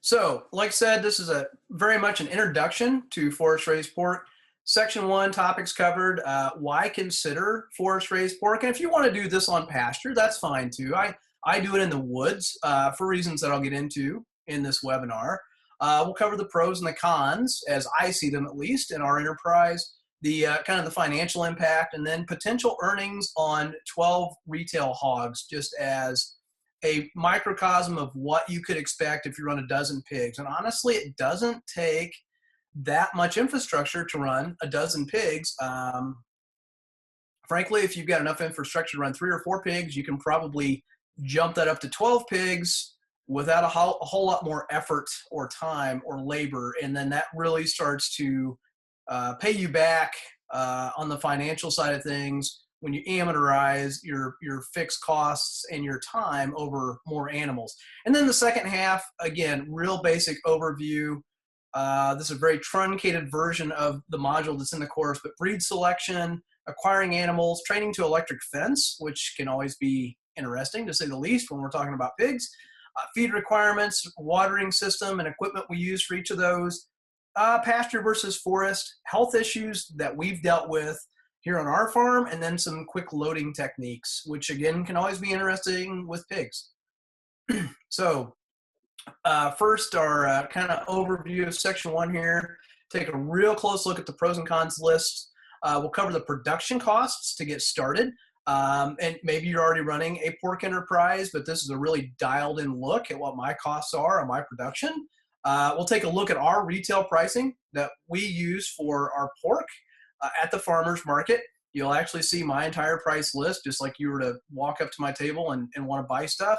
So, like I said, this is a very much an introduction to forest raised pork. Section one topics covered. Why consider forest raised pork? And if you want to do this on pasture, that's fine too. I do it in the woods for reasons that I'll get into in this webinar. We'll cover the pros and the cons, as I see them at least, in our enterprise, the kind of the financial impact, and then potential earnings on 12 retail hogs, just as a microcosm of what you could expect if you run a dozen pigs. And honestly, it doesn't take that much infrastructure to run a dozen pigs. Frankly, if you've got enough infrastructure to run 3 or 4 pigs, you can probably jump that up to 12 pigs without a whole lot more effort or time or labor. And then that really starts to pay you back on the financial side of things when you amortize your fixed costs and your time over more animals. And then the second half, again, real basic overview. This is a very truncated version of the module that's in the course, but breed selection, acquiring animals, training to electric fence, which can always be interesting to say the least when we're talking about pigs, feed requirements, watering system, and equipment we use for each of those, pasture versus forest, health issues that we've dealt with here on our farm, and then some quick loading techniques, which again can always be interesting with pigs. So first, our kind of overview of section one here. Take a real close look at the pros and cons list. We'll cover the production costs to get started. And maybe you're already running a pork enterprise, but this is a really dialed in look at what my costs are on my production. We'll take a look at our retail pricing that we use for our pork at the farmer's market. You'll actually see my entire price list, just like you were to walk up to my table and want to buy stuff.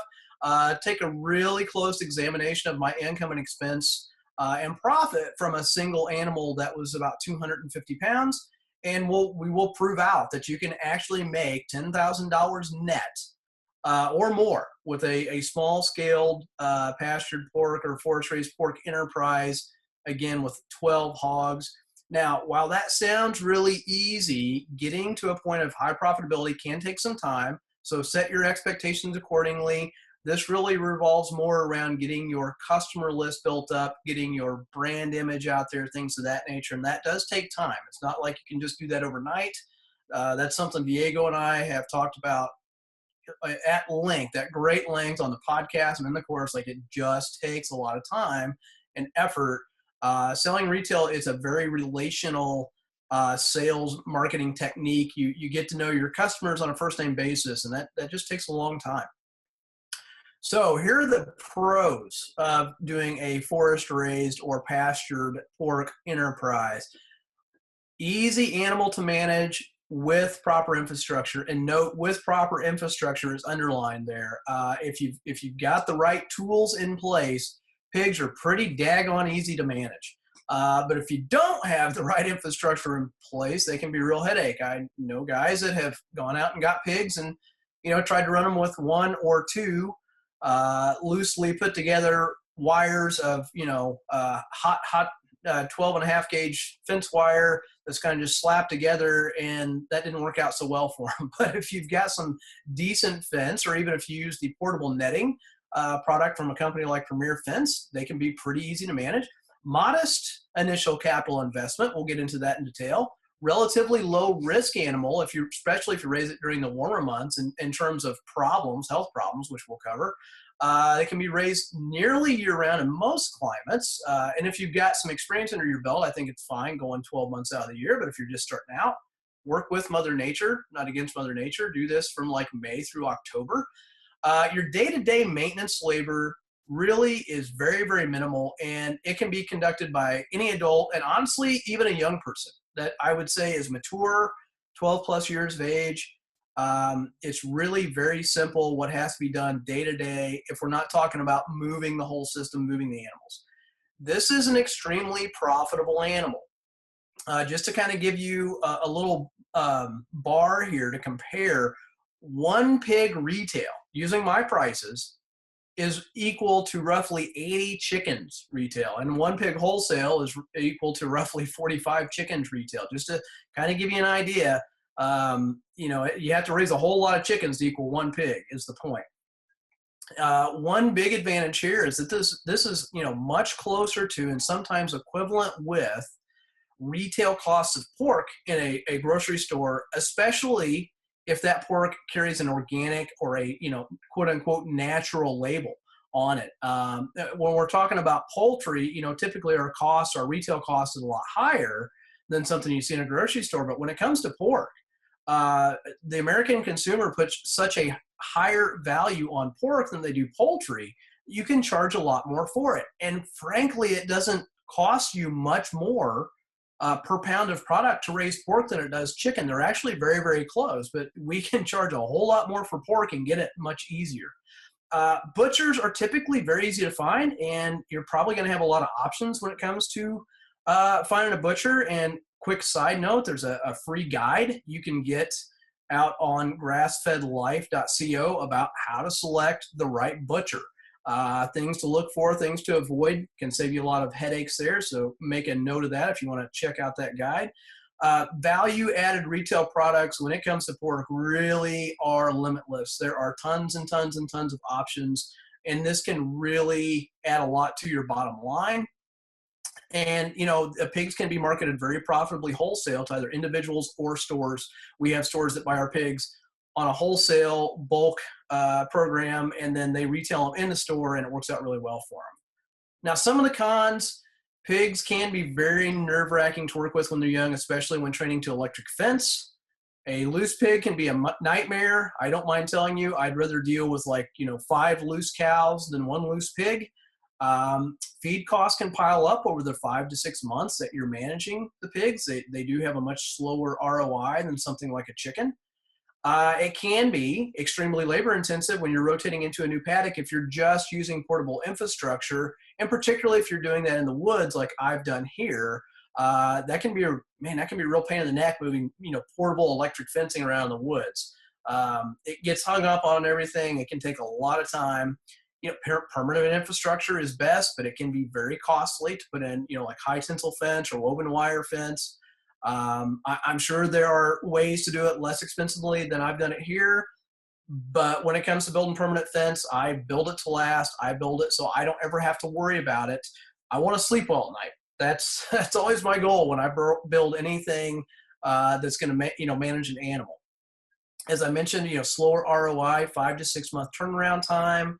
Take a really close examination of my income and expense and profit from a single animal that was about 250 pounds. And we will prove out that you can actually make $10,000 net or more with a small-scaled pastured pork or forest-raised pork enterprise, again, with 12 hogs. Now, while that sounds really easy, getting to a point of high profitability can take some time, so set your expectations accordingly. This really revolves more around getting your customer list built up, getting your brand image out there, things of that nature, and that does take time. It's not like you can just do that overnight. That's something Diego and I have talked about at length, at great length on the podcast and in the course. Like, it just takes a lot of time and effort. Selling retail is a very relational sales marketing technique. You get to know your customers on a first name basis, and that just takes a long time. So here are the pros of doing a forest raised or pastured pork enterprise. Easy animal to manage with proper infrastructure, and note with proper infrastructure is underlined there. If you've got the right tools in place, pigs are pretty daggone easy to manage. But if you don't have the right infrastructure in place, they can be a real headache. I know guys that have gone out and got pigs and tried to run them with one or two loosely put together wires of hot 12 and a half gauge fence wire that's kind of just slapped together, and that didn't work out so well for them. But if you've got some decent fence, or even if you use the portable netting product from a company like Premier Fence, they can be pretty easy to manage. Modest initial capital investment, we'll get into that in detail. Relatively low risk animal, especially if you raise it during the warmer months, in terms of health problems, which we'll cover. They can be raised nearly year-round in most climates. And if you've got some experience under your belt, I think it's fine going 12 months out of the year. But if you're just starting out, work with Mother Nature, not against Mother Nature. Do this from like May through October. Your day-to-day maintenance labor really is very, very minimal, and it can be conducted by any adult, and honestly, even a young person that I would say is mature, 12 plus years of age. It's really very simple what has to be done day to day if we're not talking about moving the whole system, moving the animals. This is an extremely profitable animal. Just to kind of give you a little bar here to compare, one pig retail using my prices is equal to roughly 80 chickens retail, and one pig wholesale is equal to roughly 45 chickens retail. Just to kind of give you an idea, you have to raise a whole lot of chickens to equal one pig is the point. One big advantage here is that this is, you know, much closer to and sometimes equivalent with retail costs of pork in a grocery store, especially if that pork carries an organic or a, you know, quote unquote natural label on it. When we're talking about poultry, you know, typically our retail cost is a lot higher than something you see in a grocery store. But when it comes to pork, the American consumer puts such a higher value on pork than they do poultry. You can charge a lot more for it. And frankly, it doesn't cost you much more per pound of product to raise pork than it does chicken. They're actually very, very close, but we can charge a whole lot more for pork and get it much easier. Butchers are typically very easy to find, and you're probably going to have a lot of options when it comes to finding a butcher. And quick side note, there's a free guide you can get out on grassfedlife.co about how to select the right butcher. Things to look for, things to avoid, can save you a lot of headaches there. So make a note of that if you want to check out that guide. Value-added retail products, when it comes to pork, really are limitless. There are tons and tons and tons of options, and this can really add a lot to your bottom line. And, you know, pigs can be marketed very profitably wholesale to either individuals or stores. We have stores that buy our pigs on a wholesale bulk program, and then they retail them in the store, and it works out really well for them. Now, some of the cons: pigs can be very nerve-wracking to work with when they're young, especially when training to electric fence. A loose pig can be a nightmare. I don't mind telling you, I'd rather deal with, like, you know, 5 loose cows than 1 loose pig. Feed costs can pile up over the 5 to 6 months that you're managing the pigs. They do have a much slower ROI than something like a chicken. It can be extremely labor intensive when you're rotating into a new paddock if you're just using portable infrastructure, and particularly if you're doing that in the woods like I've done here. That can be a real pain in the neck moving, you know, portable electric fencing around the woods. It gets hung up on everything. It can take a lot of time. You know, permanent infrastructure is best, but it can be very costly to put in, you know, like high tensile fence or woven wire fence. I'm sure there are ways to do it less expensively than I've done it here, but when it comes to building permanent fence, I build it to last. I build it so I don't ever have to worry about it. I want to sleep well at night. That's always my goal when I build anything that's going to manage an animal. As I mentioned, you know, slower ROI, 5 to 6 month turnaround time,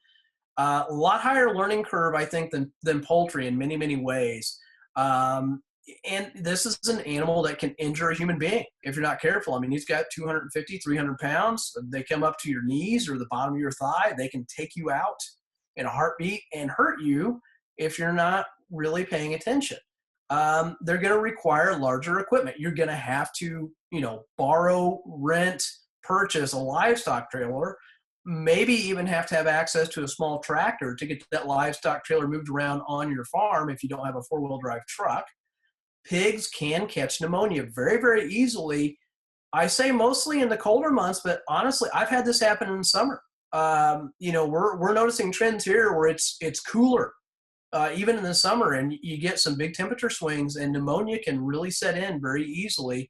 a lot higher learning curve, I think, than poultry in many, many ways. And this is an animal that can injure a human being if you're not careful. I mean, he's got 250, 300 pounds. They come up to your knees or the bottom of your thigh. They can take you out in a heartbeat and hurt you if you're not really paying attention. They're going to require larger equipment. You're going to have to, you know, borrow, rent, purchase a livestock trailer, maybe even have to have access to a small tractor to get that livestock trailer moved around on your farm if you don't have a 4-wheel drive truck. Pigs can catch pneumonia very, very easily. I say mostly in the colder months, but honestly, I've had this happen in the summer. You know, we're noticing trends here where it's cooler, even in the summer, and you get some big temperature swings, and pneumonia can really set in very easily.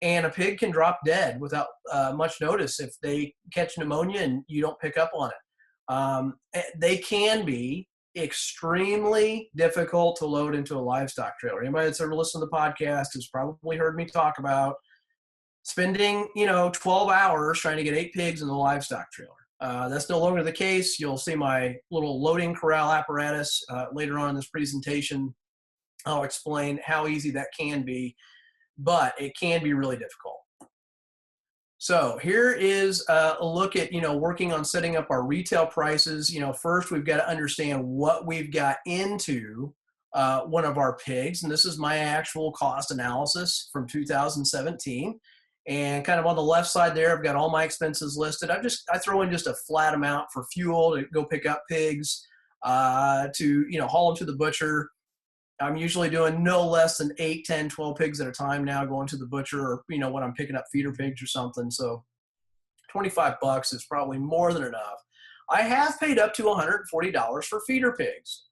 And a pig can drop dead without much notice if they catch pneumonia and you don't pick up on it. They can be extremely difficult to load into a livestock trailer. Anybody that's ever listened to the podcast has probably heard me talk about spending, you know, 12 hours trying to get 8 pigs in the livestock trailer. That's no longer the case. You'll see my little loading corral apparatus later on in this presentation. I'll explain how easy that can be, but it can be really difficult. So here is a look at, you know, working on setting up our retail prices. You know, first we've got to understand what we've got into one of our pigs. And this is my actual cost analysis from 2017. And kind of on the left side there, I've got all my expenses listed. I throw in just a flat amount for fuel to go pick up pigs, to, you know, haul them to the butcher. I'm usually doing no less than 8, 10, 12 pigs at a time now going to the butcher, or, you know, when I'm picking up feeder pigs or something. So $25 is probably more than enough. I have paid up to $140 for feeder pigs.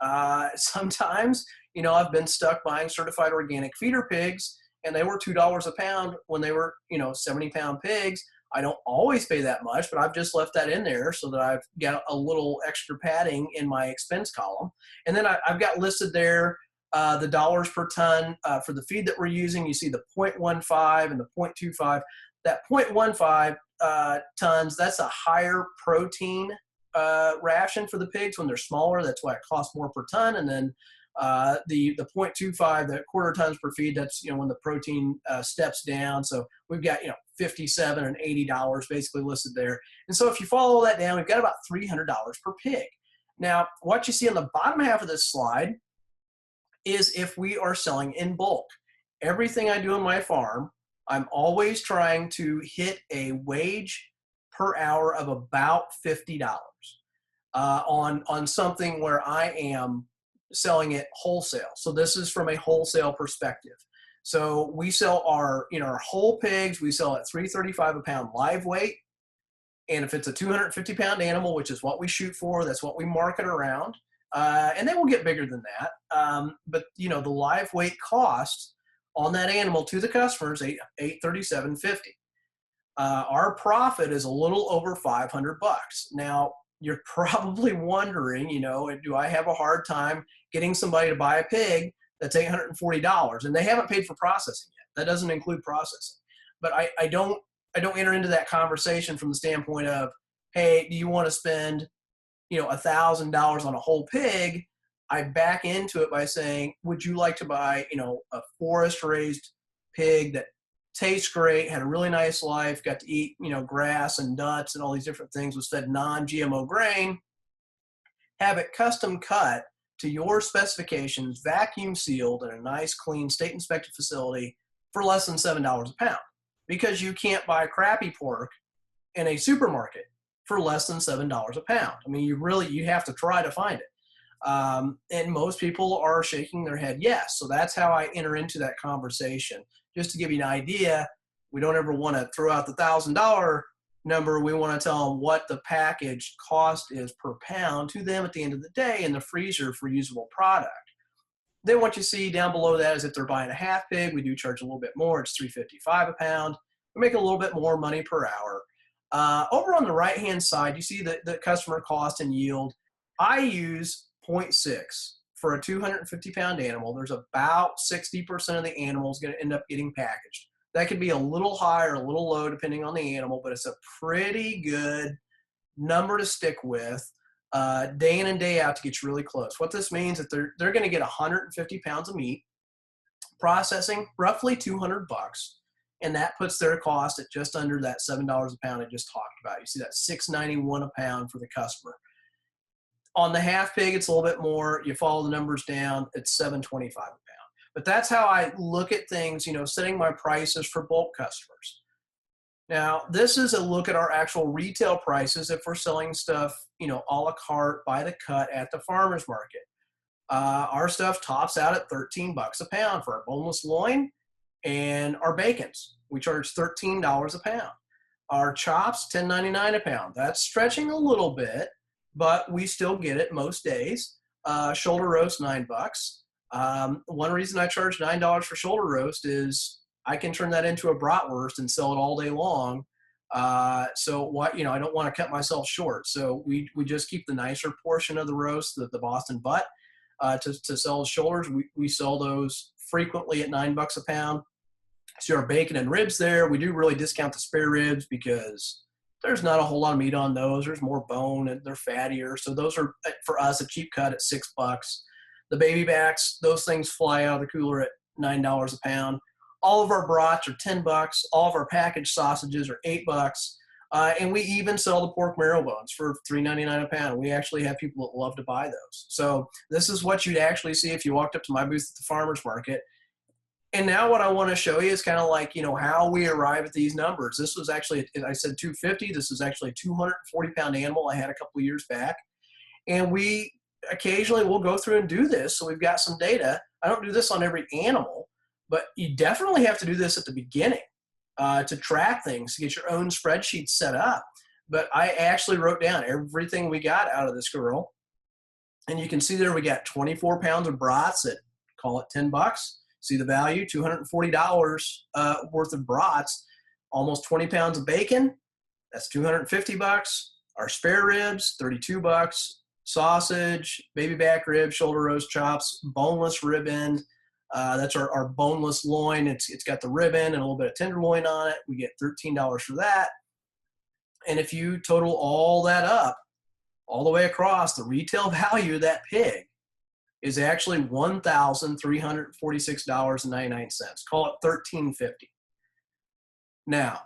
Sometimes, you know, I've been stuck buying certified organic feeder pigs, and they were $2 a pound when they were, you know, 70-pound pigs. I don't always pay that much, but I've just left that in there so that I've got a little extra padding in my expense column. And then I've got listed there the dollars per ton for the feed that we're using. You see the 0.15 and the 0.25. That 0.15 tons, that's a higher protein ration for the pigs when they're smaller. That's why it costs more per ton. And then the 0.25, the quarter tons per feed, that's, when the protein steps down. So we've got, $57 and $80 basically listed there. And so if you follow that down, we've got about $300 per pig. Now, what you see on the bottom half of this slide is if we are selling in bulk. Everything I do in my farm, I'm always trying to hit a wage per hour of about $50 on something where I am selling it wholesale. So this is from a wholesale perspective. So we sell our whole pigs, we sell at $3.35 a pound live weight. And if it's a 250-pound animal, which is what we shoot for, that's what we market around. And then we'll get bigger than that. But the live weight cost on that animal to the customers, $837.50. Our profit is a little over $500. Now, you're probably wondering, do I have a hard time getting somebody to buy a pig that's $840 and they haven't paid for processing yet? That doesn't include processing. But I don't enter into that conversation from the standpoint of, hey, do you want to spend $1,000 on a whole pig? I back into it by saying, would you like to buy a forest raised pig that tastes great, had a really nice life, got to eat grass and nuts and all these different things, was fed non-GMO grain, have it custom cut to your specifications, vacuum sealed in a nice clean state inspected facility for less than $7 a pound, because you can't buy crappy pork in a supermarket for less than $7 a pound. I mean, you have to try to find it. And most people are shaking their head yes. So that's how I enter into that conversation. Just to give you an idea, we don't ever want to throw out the $1,000 number. We want to tell them what the package cost is per pound to them at the end of the day in the freezer for usable product. Then what you see down below that is if they're buying a half pig, we do charge a little bit more. It's $3.55 a pound. We make a little bit more money per hour. Over on the right-hand side, you see the customer cost and yield. I use 0.6 for a 250-pound animal. There's about 60% of the animal is going to end up getting packaged. That could be a little high or a little low depending on the animal, but it's a pretty good number to stick with day in and day out to get you really close. What this means is that they're going to get 150 pounds of meat, processing roughly $200, and that puts their cost at just under that $7 a pound I just talked about. You see that $6.91 a pound for the customer. On the half pig, it's a little bit more. You follow the numbers down, it's $7.25 a pound. But that's how I look at things, setting my prices for bulk customers. Now, this is a look at our actual retail prices if we're selling stuff, a la carte, by the cut at the farmer's market. Our stuff tops out at $13 a pound for our boneless loin and our bacons. We charge $13 a pound. Our chops, $10.99 a pound. That's stretching a little bit, but we still get it most days. Shoulder roast, $9. One reason I charge $9 for shoulder roast is I can turn that into a bratwurst and sell it all day long. So what, I don't want to cut myself short. So we just keep the nicer portion of the roast, the Boston butt, to sell the shoulders. We sell those frequently at $9 a pound. See our bacon and ribs there. We do really discount the spare ribs because there's not a whole lot of meat on those. There's more bone and they're fattier. So those are, for us, a cheap cut at $6. The baby backs, those things fly out of the cooler at $9 a pound. All of our brats are $10. All of our packaged sausages are $8. And we even sell the pork marrow bones for $3.99 a pound. We actually have people that love to buy those. So this is what you'd actually see if you walked up to my booth at the farmer's market. And now what I want to show you is kind of like, how we arrive at these numbers. This was actually, I said 250. This is actually a 240-pound animal I had a couple of years back. And we occasionally will go through and do this. So we've got some data. I don't do this on every animal, but you definitely have to do this at the beginning to track things, to get your own spreadsheet set up. But I actually wrote down everything we got out of this girl. And you can see there we got 24 pounds of brats at, call it $10. See the value, $240 worth of brats, almost 20 pounds of bacon, that's $250. Our spare ribs, $32. Sausage, baby back ribs, shoulder roast chops, boneless rib end. That's our boneless loin. It's got the rib end and a little bit of tenderloin on it. We get $13 for that. And if you total all that up, all the way across, the retail value of that pig is actually $1,346.99. Call it $13.50. Now,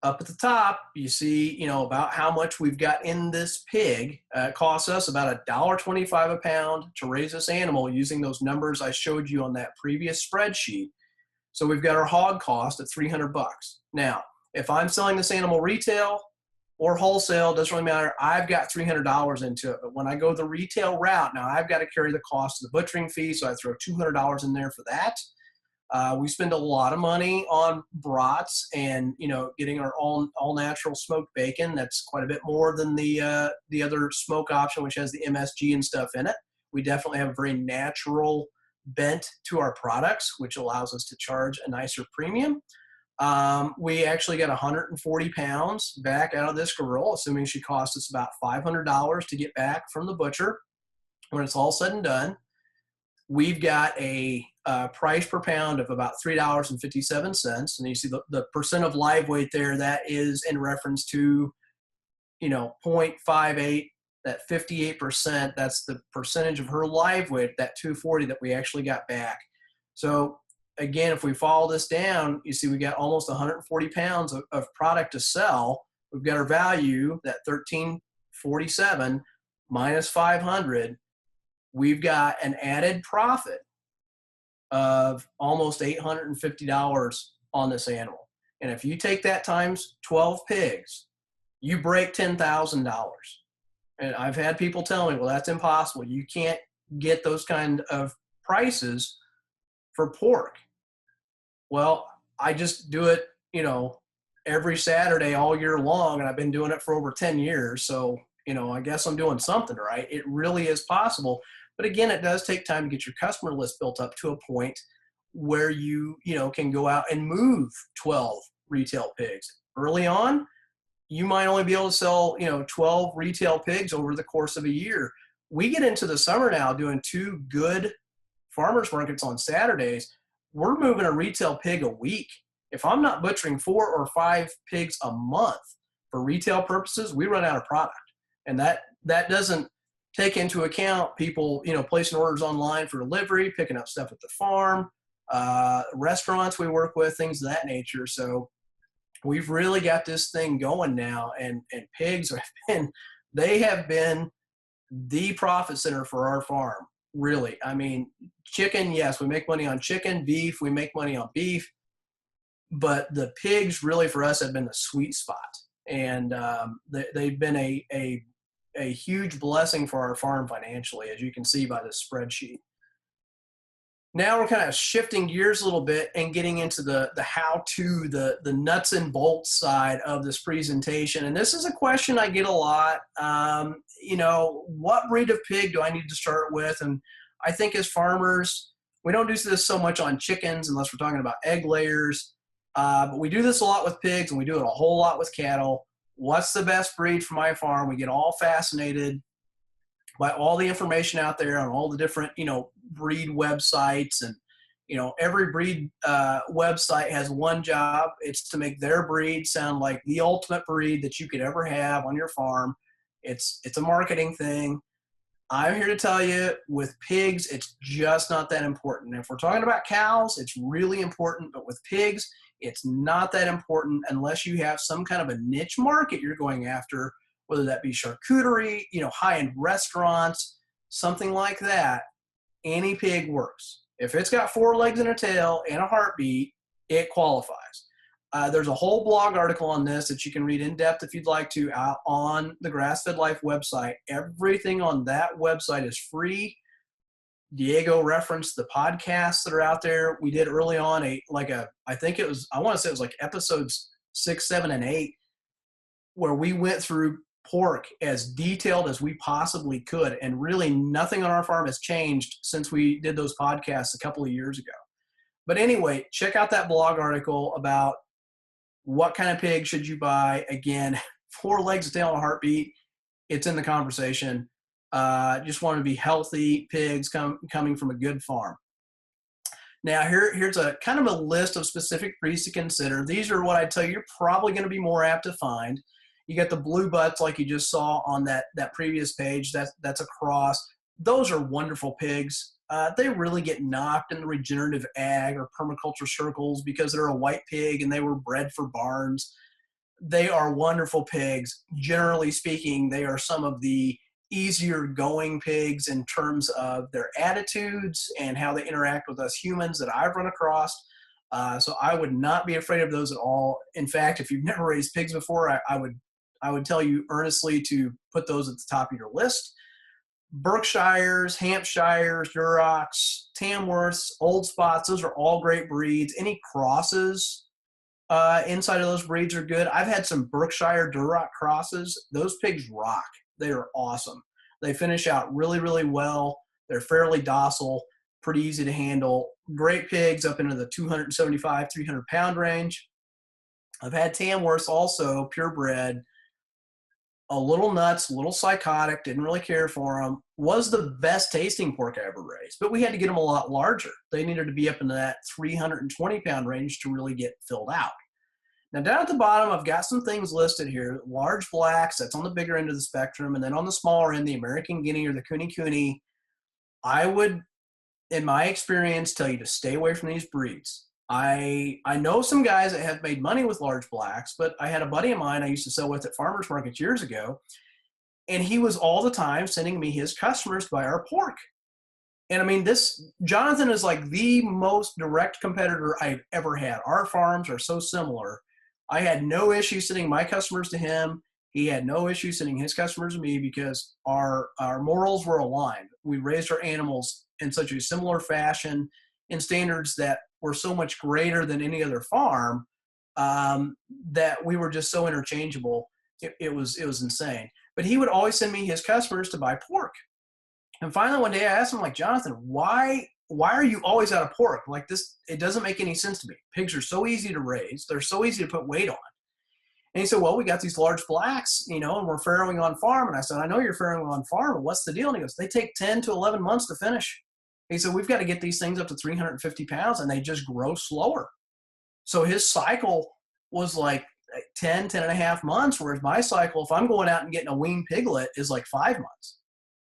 up at the top, you see, about how much we've got in this pig. It costs us about $1.25 a pound to raise this animal using those numbers I showed you on that previous spreadsheet. So we've got our hog cost at $300. Now, if I'm selling this animal retail or wholesale, doesn't really matter. I've got $300 into it. But when I go the retail route, now I've got to carry the cost of the butchering fee, so I throw $200 in there for that. We spend a lot of money on brats and, getting our all natural smoked bacon. That's quite a bit more than the other smoke option, which has the MSG and stuff in it. We definitely have a very natural bent to our products, which allows us to charge a nicer premium. We actually got 140 pounds back out of this girl, assuming she cost us about $500 to get back from the butcher. When it's all said and done, we've got a price per pound of about $3.57. And you see the percent of live weight there, that is in reference to, 0.58, that 58%, that's the percentage of her live weight, that 240 that we actually got back. So again, if we follow this down, you see we got almost 140 pounds of product to sell. We've got our value, that $13.47 minus 500. We've got an added profit of almost $850 on this animal. And if you take that times 12 pigs, you break $10,000. And I've had people tell me, well, that's impossible. You can't get those kind of prices for pork. Well, I just do it, every Saturday all year long, and I've been doing it for over 10 years. So, I guess I'm doing something right. It really is possible. But again, it does take time to get your customer list built up to a point where you can go out and move 12 retail pigs. Early on, you might only be able to sell, 12 retail pigs over the course of a year. We get into the summer now doing 2 good farmers markets on Saturdays. We're moving a retail pig a week. If I'm not butchering 4 or 5 pigs a month for retail purposes, we run out of product. And that doesn't take into account people, placing orders online for delivery, picking up stuff at the farm, restaurants we work with, things of that nature. So we've really got this thing going now, and pigs have been the profit center for our farm, really. I mean, chicken, yes, we make money on chicken. Beef, we make money on beef. But the pigs really for us have been the sweet spot. And they've been a huge blessing for our farm financially, as you can see by this spreadsheet. Now we're kind of shifting gears a little bit and getting into the how-to, the nuts and bolts side of this presentation. And this is a question I get a lot. What breed of pig do I need to start with? And I think as farmers, we don't do this so much on chickens unless we're talking about egg layers. But we do this a lot with pigs, and we do it a whole lot with cattle. What's the best breed for my farm? We get all fascinated by all the information out there on all the different, breed websites. And, every breed website has one job. It's to make their breed sound like the ultimate breed that you could ever have on your farm. It's a marketing thing. I'm here to tell you, with pigs, it's just not that important. If we're talking about cows, it's really important. But with pigs, it's not that important unless you have some kind of a niche market you're going after, whether that be charcuterie, high-end restaurants, something like that. Any pig works. If it's got 4 legs and a tail and a heartbeat, it qualifies. There's a whole blog article on this that you can read in depth if you'd like to, out on the Grass Fed Life website. Everything on that website is free. Diego referenced the podcasts that are out there. We did early on I want to say it was like episodes 6, 7, and 8, where we went through pork as detailed as we possibly could. And really nothing on our farm has changed since we did those podcasts a couple of years ago. But anyway, check out that blog article about what kind of pig should you buy. Again, 4 legs, a tail, and a heartbeat, it's in the conversation. Just want to be healthy pigs coming from a good farm. Now, here's a kind of a list of specific breeds to consider. These are what I tell you you're probably going to be more apt to find. You got the blue butts like you just saw on that previous page. That's a cross. Those are wonderful pigs. They really get knocked in the regenerative ag or permaculture circles because they're a white pig and they were bred for barns. They are wonderful pigs. Generally speaking, they are some of the easier going pigs in terms of their attitudes and how they interact with us humans that I've run across. So I would not be afraid of those at all. In fact, if you've never raised pigs before, I would tell you earnestly to put those at the top of your list. Berkshires, Hampshires, Durocs, Tamworths, Old Spots, those are all great breeds. Any crosses inside of those breeds are good. I've had some Berkshire Duroc crosses. Those pigs rock. They are awesome. They finish out really, really well. They're fairly docile, pretty easy to handle. Great pigs up into the 275, 300 pound range. I've had Tamworths also, purebred, a little nuts, a little psychotic, didn't really care for them. Was the best tasting pork I ever raised, but we had to get them a lot larger. They needed to be up into that 320 pound range to really get filled out. Now down at the bottom, I've got some things listed here. Large blacks, that's on the bigger end of the spectrum. And then on the smaller end, the American Guinea or the Kune Kune. I would, in my experience, tell you to stay away from these breeds. I know some guys that have made money with large blacks, but I had a buddy of mine I used to sell with at farmers markets years ago, and he was all the time sending me his customers to buy our pork. And I mean, this Jonathan is like the most direct competitor I've ever had. Our farms are so similar. I had no issue sending my customers to him. He had no issue sending his customers to me because our morals were aligned. We raised our animals in such a similar fashion in standards that were so much greater than any other farm that we were just so interchangeable. It was insane. But he would always send me his customers to buy pork. And finally, one day I asked him, like, Jonathan, why are you always out of pork? Like this, it doesn't make any sense to me. Pigs are so easy to raise. They're so easy to put weight on. And he said, well, we got these large blacks, and we're farrowing on farm. And I said, I know you're farrowing on farm, but what's the deal? And he goes, they take 10 to 11 months to finish. He said, we've got to get these things up to 350 pounds, and they just grow slower. So his cycle was like 10 and a half months, whereas my cycle, if I'm going out and getting a weaned piglet, is like 5 months.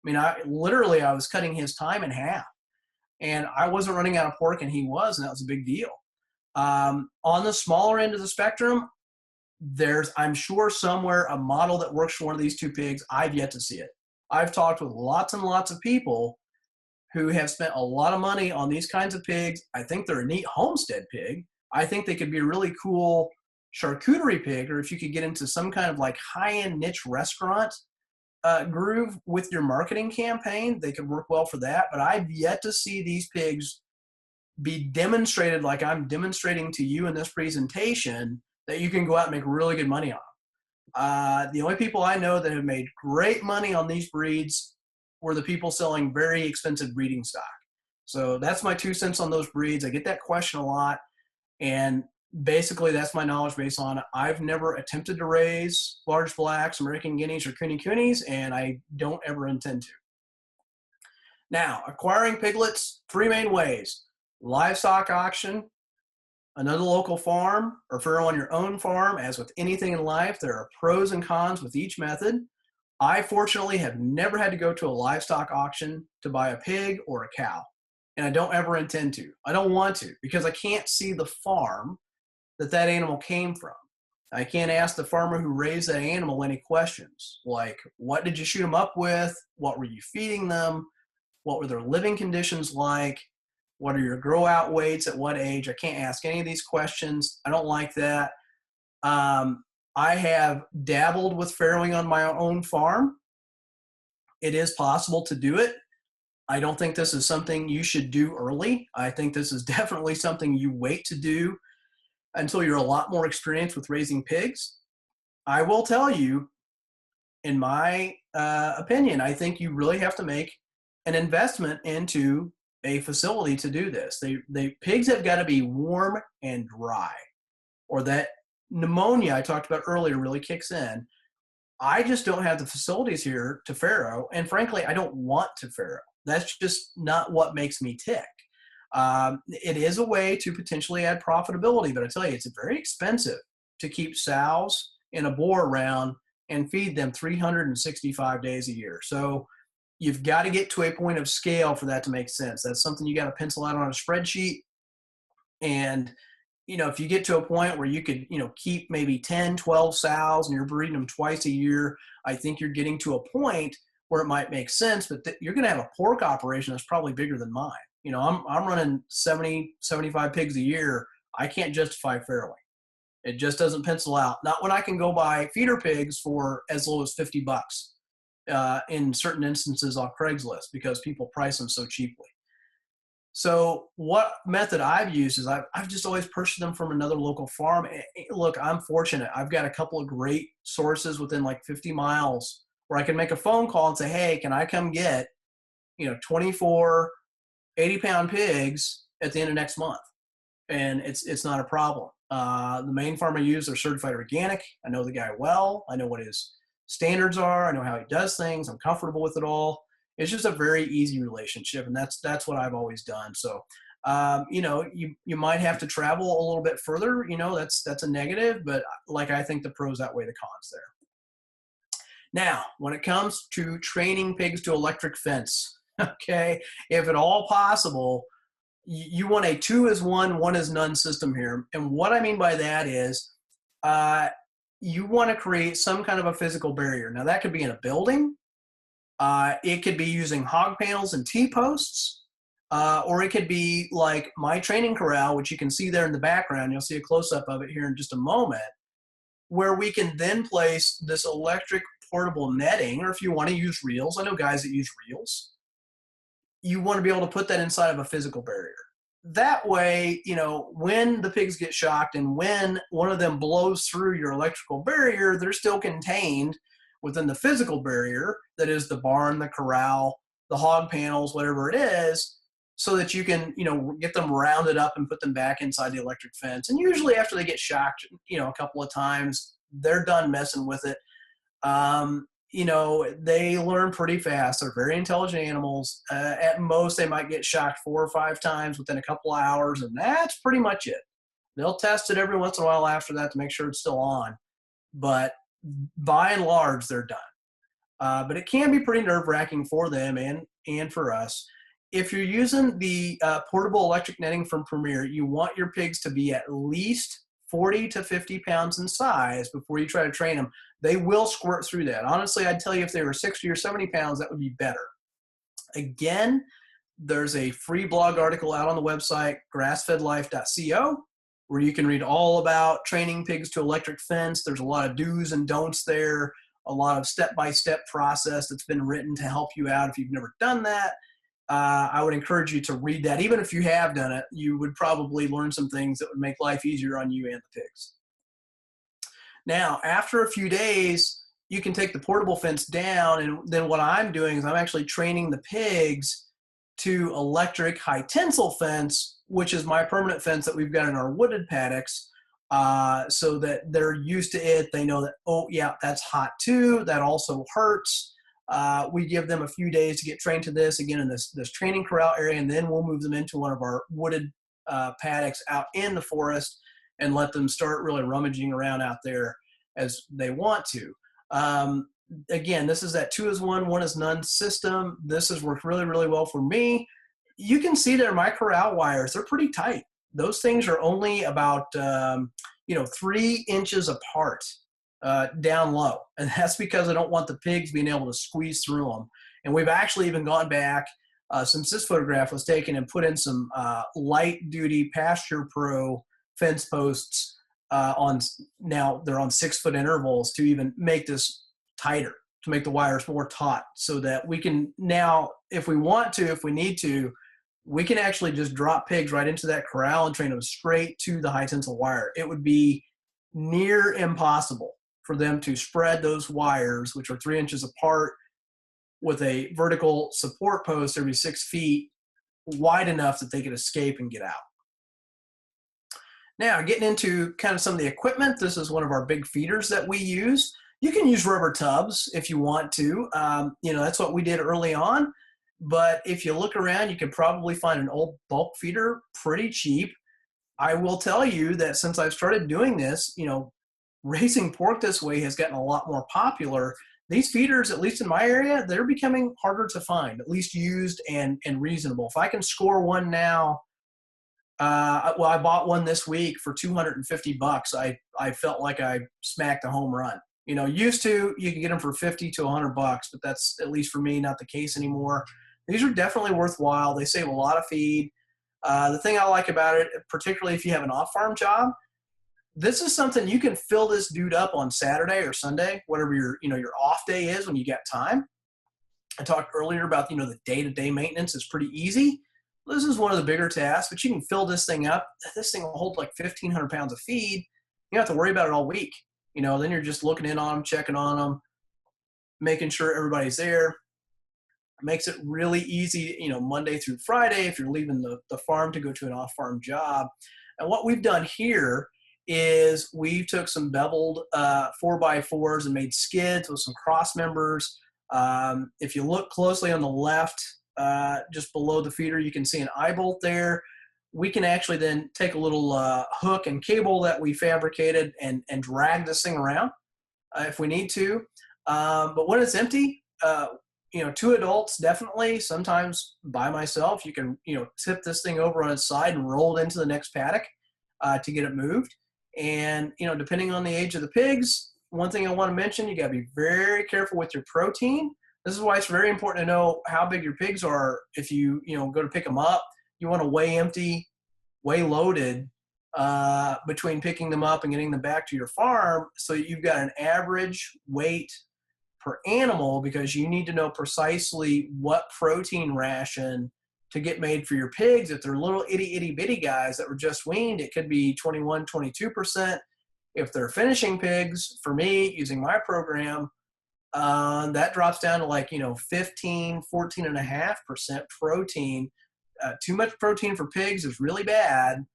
I mean, I was cutting his time in half. And I wasn't running out of pork, and he was, and that was a big deal. On the smaller end of the spectrum, there's, I'm sure, somewhere a model that works for one of these two pigs. I've yet to see it. I've talked with lots and lots of people who have spent a lot of money on these kinds of pigs. I think they're a neat homestead pig. I think they could be a really cool charcuterie pig, or if you could get into some kind of like high-end niche restaurant groove with your marketing campaign, they could work well for that. But I've yet to see these pigs be demonstrated like I'm demonstrating to you in this presentation that you can go out and make really good money on. The only people I know that have made great money on these breeds were the people selling very expensive breeding stock. So that's my 2 cents on those breeds. I get that question a lot, and basically that's my knowledge base on it. I've never attempted to raise large blacks, American Guineas, or Kune Kunes, and I don't ever intend to. Now, acquiring piglets, 3 main ways: livestock auction, another local farm, or farrow on your own farm. As with anything in life, there are pros and cons with each method. I fortunately have never had to go to a livestock auction to buy a pig or a cow, and I don't ever intend to. I don't want to, because I can't see the farm that animal came from. I can't ask the farmer who raised that animal any questions, like, what did you shoot them up with? What were you feeding them? What were their living conditions like? What are your grow out weights at what age? I can't ask any of these questions. I don't like that. I have dabbled with farrowing on my own farm. It is possible to do it. I don't think this is something you should do early. I think this is definitely something you wait to do until you're a lot more experienced with raising pigs. I will tell you, in my opinion, I think you really have to make an investment into a facility to do this. Pigs have got to be warm and dry, or that pneumonia I talked about earlier really kicks in. I just don't have the facilities here to farrow, and frankly, I don't want to farrow. That's just not what makes me tick. It is a way to potentially add profitability, but I tell you, it's very expensive to keep sows in a boar around and feed them 365 days a year. So you've got to get to a point of scale for that to make sense. That's something you got to pencil out on a spreadsheet. And if you get to a point where you could, keep maybe 10, 12 sows and you're breeding them twice a year, I think you're getting to a point where it might make sense, but you're going to have a pork operation that's probably bigger than mine. I'm running 70, 75 pigs a year. I can't justify farrowing. It just doesn't pencil out. Not when I can go buy feeder pigs for as low as $50 in certain instances on Craigslist because people price them so cheaply. So what method I've used is I've just always purchased them from another local farm. Look, I'm fortunate. I've got a couple of great sources within like 50 miles where I can make a phone call and say, hey, can I come get, 24 80-pound pigs at the end of next month? And it's not a problem. The main farm I use, they're certified organic. I know the guy well. I know what his standards are. I know how he does things. I'm comfortable with it all. It's just a very easy relationship, and that's what I've always done. So, you might have to travel a little bit further. That's a negative, but I think the pros outweigh the cons there. Now, when it comes to training pigs to electric fence, okay, if at all possible, you want a 2-is-1, 1-is-none system here. And what I mean by that is you want to create some kind of a physical barrier. Now, that could be in a building. It could be using hog panels and T-posts, or it could be like my training corral, which you can see there in the background. You'll see a close-up of it here in just a moment, where we can then place this electric portable netting, or if you want to use reels, I know guys that use reels. You want to be able to put that inside of a physical barrier. That way, when the pigs get shocked and when one of them blows through your electrical barrier, they're still contained within the physical barrier that is the barn, the corral, the hog panels, whatever it is, so that you can, get them rounded up and put them back inside the electric fence. And usually after they get shocked, a couple of times, they're done messing with it. They learn pretty fast. They're very intelligent animals. At most, they might get shocked 4 or 5 times within a couple of hours, and that's pretty much it. They'll test it every once in a while after that to make sure it's still on. But by and large, they're done. But it can be pretty nerve-wracking for them and for us. If you're using the portable electric netting from Premier, you want your pigs to be at least 40 to 50 pounds in size before you try to train them. They will squirt through that. Honestly, I'd tell you if they were 60 or 70 pounds, that would be better. Again, there's a free blog article out on the website, grassfedlife.co, where you can read all about training pigs to electric fence. There's a lot of do's and don'ts there, a lot of step-by-step process that's been written to help you out if you've never done that. I would encourage you to read that. Even if you have done it, you would probably learn some things that would make life easier on you and the pigs. Now, after a few days, you can take the portable fence down, and then what I'm doing is I'm actually training the pigs to electric high tensile fence, which is my permanent fence that we've got in our wooded paddocks, so that they're used to it. They know that, oh, yeah, that's hot too. That also hurts. We give them a few days to get trained to this, again, in this training corral area, and then we'll move them into one of our wooded paddocks out in the forest and let them start really rummaging around out there as they want to. Again, this is that 2-is-1, 1-is-none system. This has worked really, really well for me. You can see there my corral wires, they're pretty tight. Those things are only about 3 inches apart down low. And that's because I don't want the pigs being able to squeeze through them. And we've actually even gone back since this photograph was taken and put in some light duty Pasture Pro fence posts now they're on 6-foot intervals to even make this tighter, to make the wires more taut, so that we can now, if we want to, if we need to, we can actually just drop pigs right into that corral and train them straight to the high tensile wire. It would be near impossible for them to spread those wires, which are 3 inches apart, with a vertical support post every 6 feet, wide enough that they could escape and get out. Now, getting into kind of some of the equipment, this is one of our big feeders that we use. You can use rubber tubs if you want to. That's what we did early on. But if you look around, you can probably find an old bulk feeder pretty cheap. I will tell you that since I've started doing this, raising pork this way has gotten a lot more popular. These feeders, at least in my area, they're becoming harder to find, at least used and reasonable. If I can score one now, I bought one this week for $250. I felt like I smacked a home run. Used to you could get them for 50 to $100, but that's, at least for me, not the case anymore. These are definitely worthwhile. They save a lot of feed. The thing I like about it, particularly if you have an off-farm job, this is something you can fill this dude up on Saturday or Sunday, whatever your off day is when you got time. I talked earlier about, the day-to-day maintenance is pretty easy. This is one of the bigger tasks, but you can fill this thing up. This thing will hold like 1,500 pounds of feed. You don't have to worry about it all week. Then you're just looking in on them, checking on them, making sure everybody's there. It makes it really easy, Monday through Friday if you're leaving the farm to go to an off-farm job. And what we've done here is we took some beveled 4x4s and made skids with some cross members. If you look closely on the left, just below the feeder, you can see an eye bolt there. We can actually then take a little hook and cable that we fabricated and drag this thing around if we need to. But when it's empty, two adults definitely, sometimes by myself, you can, tip this thing over on its side and roll it into the next paddock to get it moved. And, depending on the age of the pigs, one thing I want to mention, you got to be very careful with your protein. This is why it's very important to know how big your pigs are. If you, go to pick them up, you want to weigh empty, weigh loaded between picking them up and getting them back to your farm, so you've got an average weight per animal, because you need to know precisely what protein ration to get made for your pigs. If they're little itty bitty guys that were just weaned, it could be 21, 22%. If they're finishing pigs, for me, using my program, that drops down to like, 15, 14.5% protein. Too much protein for pigs is really bad.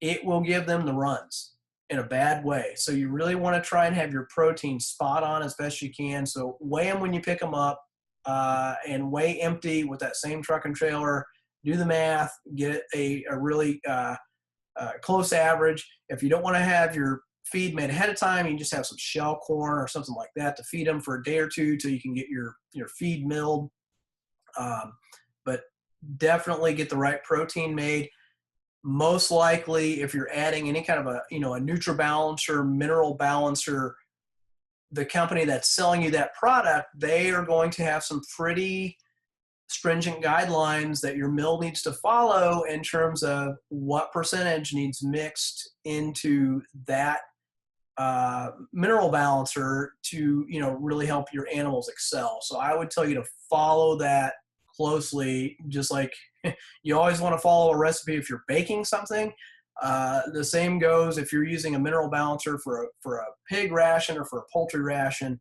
It will give them the runs in a bad way. So you really want to try and have your protein spot on as best you can. So weigh them when you pick them up, and weigh empty with that same truck and trailer. Do the math, get a really close average. If you don't want to have your feed made ahead of time, you can just have some shell corn or something like that to feed them for a day or two till you can get your feed milled. But definitely get the right protein made. Most likely, if you're adding any kind of a NutriBalancer, mineral balancer, the company that's selling you that product, they are going to have some pretty stringent guidelines that your mill needs to follow in terms of what percentage needs mixed into that mineral balancer to really help your animals excel. So I would tell you to follow that closely, just like you always want to follow a recipe if you're baking something. The same goes if you're using a mineral balancer for a pig ration or for a poultry ration.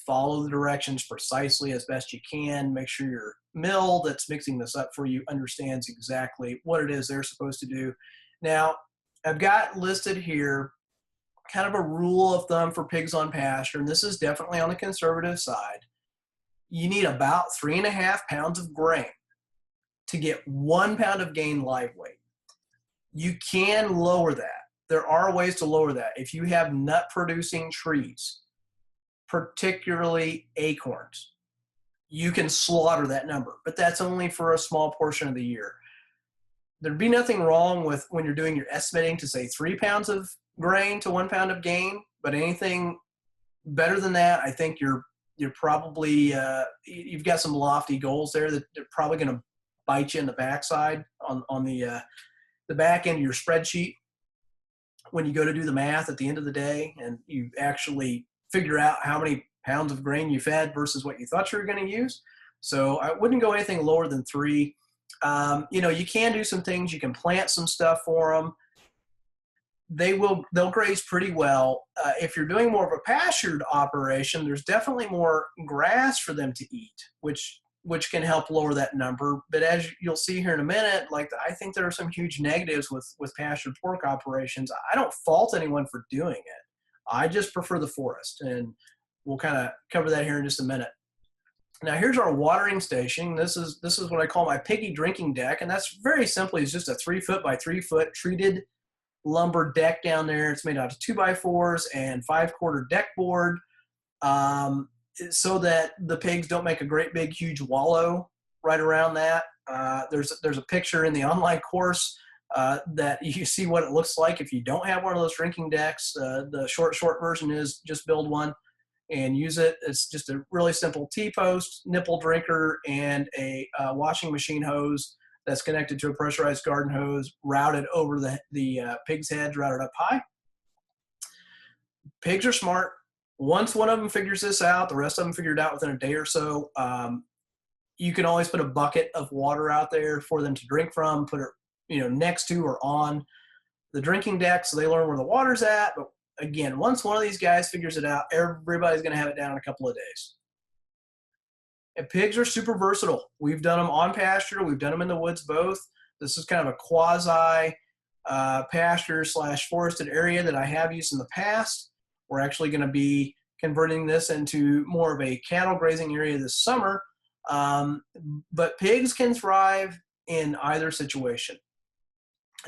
Follow the directions precisely as best you can. Make sure your mill that's mixing this up for you understands exactly what it is they're supposed to do. Now, I've got listed here kind of a rule of thumb for pigs on pasture, and this is definitely on the conservative side. You need about 3.5 pounds of grain to get 1 pound of gain live weight. You can lower that. There are ways to lower that. If you have nut producing trees, particularly acorns, you can slaughter that number, but that's only for a small portion of the year. There'd be nothing wrong with when you're doing your estimating to say 3 pounds of grain to 1 pound of gain, but anything better than that, I think you're probably you've got some lofty goals there that they're probably going to bite you in the backside on the back end of your spreadsheet when you go to do the math at the end of the day, and you actually figure out how many pounds of grain you fed versus what you thought you were going to use. So I wouldn't go anything lower than 3. You can do some things. You can plant some stuff for them. They'll graze pretty well. If you're doing more of a pastured operation, there's definitely more grass for them to eat, which can help lower that number. But as you'll see here in a minute, I think there are some huge negatives with pastured pork operations. I don't fault anyone for doing it. I just prefer the forest. And we'll kind of cover that here in just a minute. Now here's our watering station. This is what I call my piggy drinking deck, and that's very simply is just a 3 foot by 3 foot treated lumber deck down there. It's made out of 2x4s and 5/4 deck board, so that the pigs don't make a great big huge wallow right around that. There's a picture in the online course that you see what it looks like if you don't have one of those drinking decks. The short version is just build one and use it. It's just a really simple T-post, nipple drinker, and a washing machine hose that's connected to a pressurized garden hose routed over the pig's heads, routed up high. Pigs are smart. Once one of them figures this out, the rest of them figure it out within a day or so. You can always put a bucket of water out there for them to drink from, put it next to or on the drinking deck so they learn where the water's at. But again, once one of these guys figures it out, everybody's going to have it down in a couple of days. And pigs are super versatile. We've done them on pasture. We've done them in the woods both. This is kind of a quasi pasture / forested area that I have used in the past. We're actually going to be converting this into more of a cattle grazing area this summer. But pigs can thrive in either situation.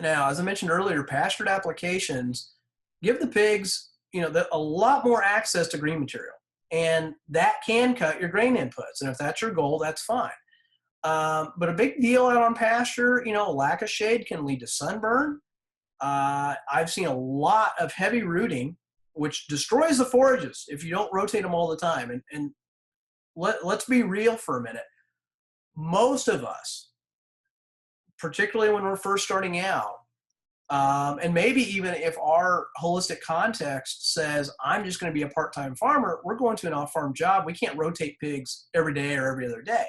Now, as I mentioned earlier, pastured applications give the pigs, a lot more access to green material, and that can cut your grain inputs. And if that's your goal, that's fine. But a big deal out on pasture, lack of shade can lead to sunburn. I've seen a lot of heavy rooting, which destroys the forages if you don't rotate them all the time. And let's be real for a minute. Most of us, particularly when we're first starting out, and maybe even if our holistic context says, I'm just going to be a part-time farmer, we're going to an off-farm job. We can't rotate pigs every day or every other day.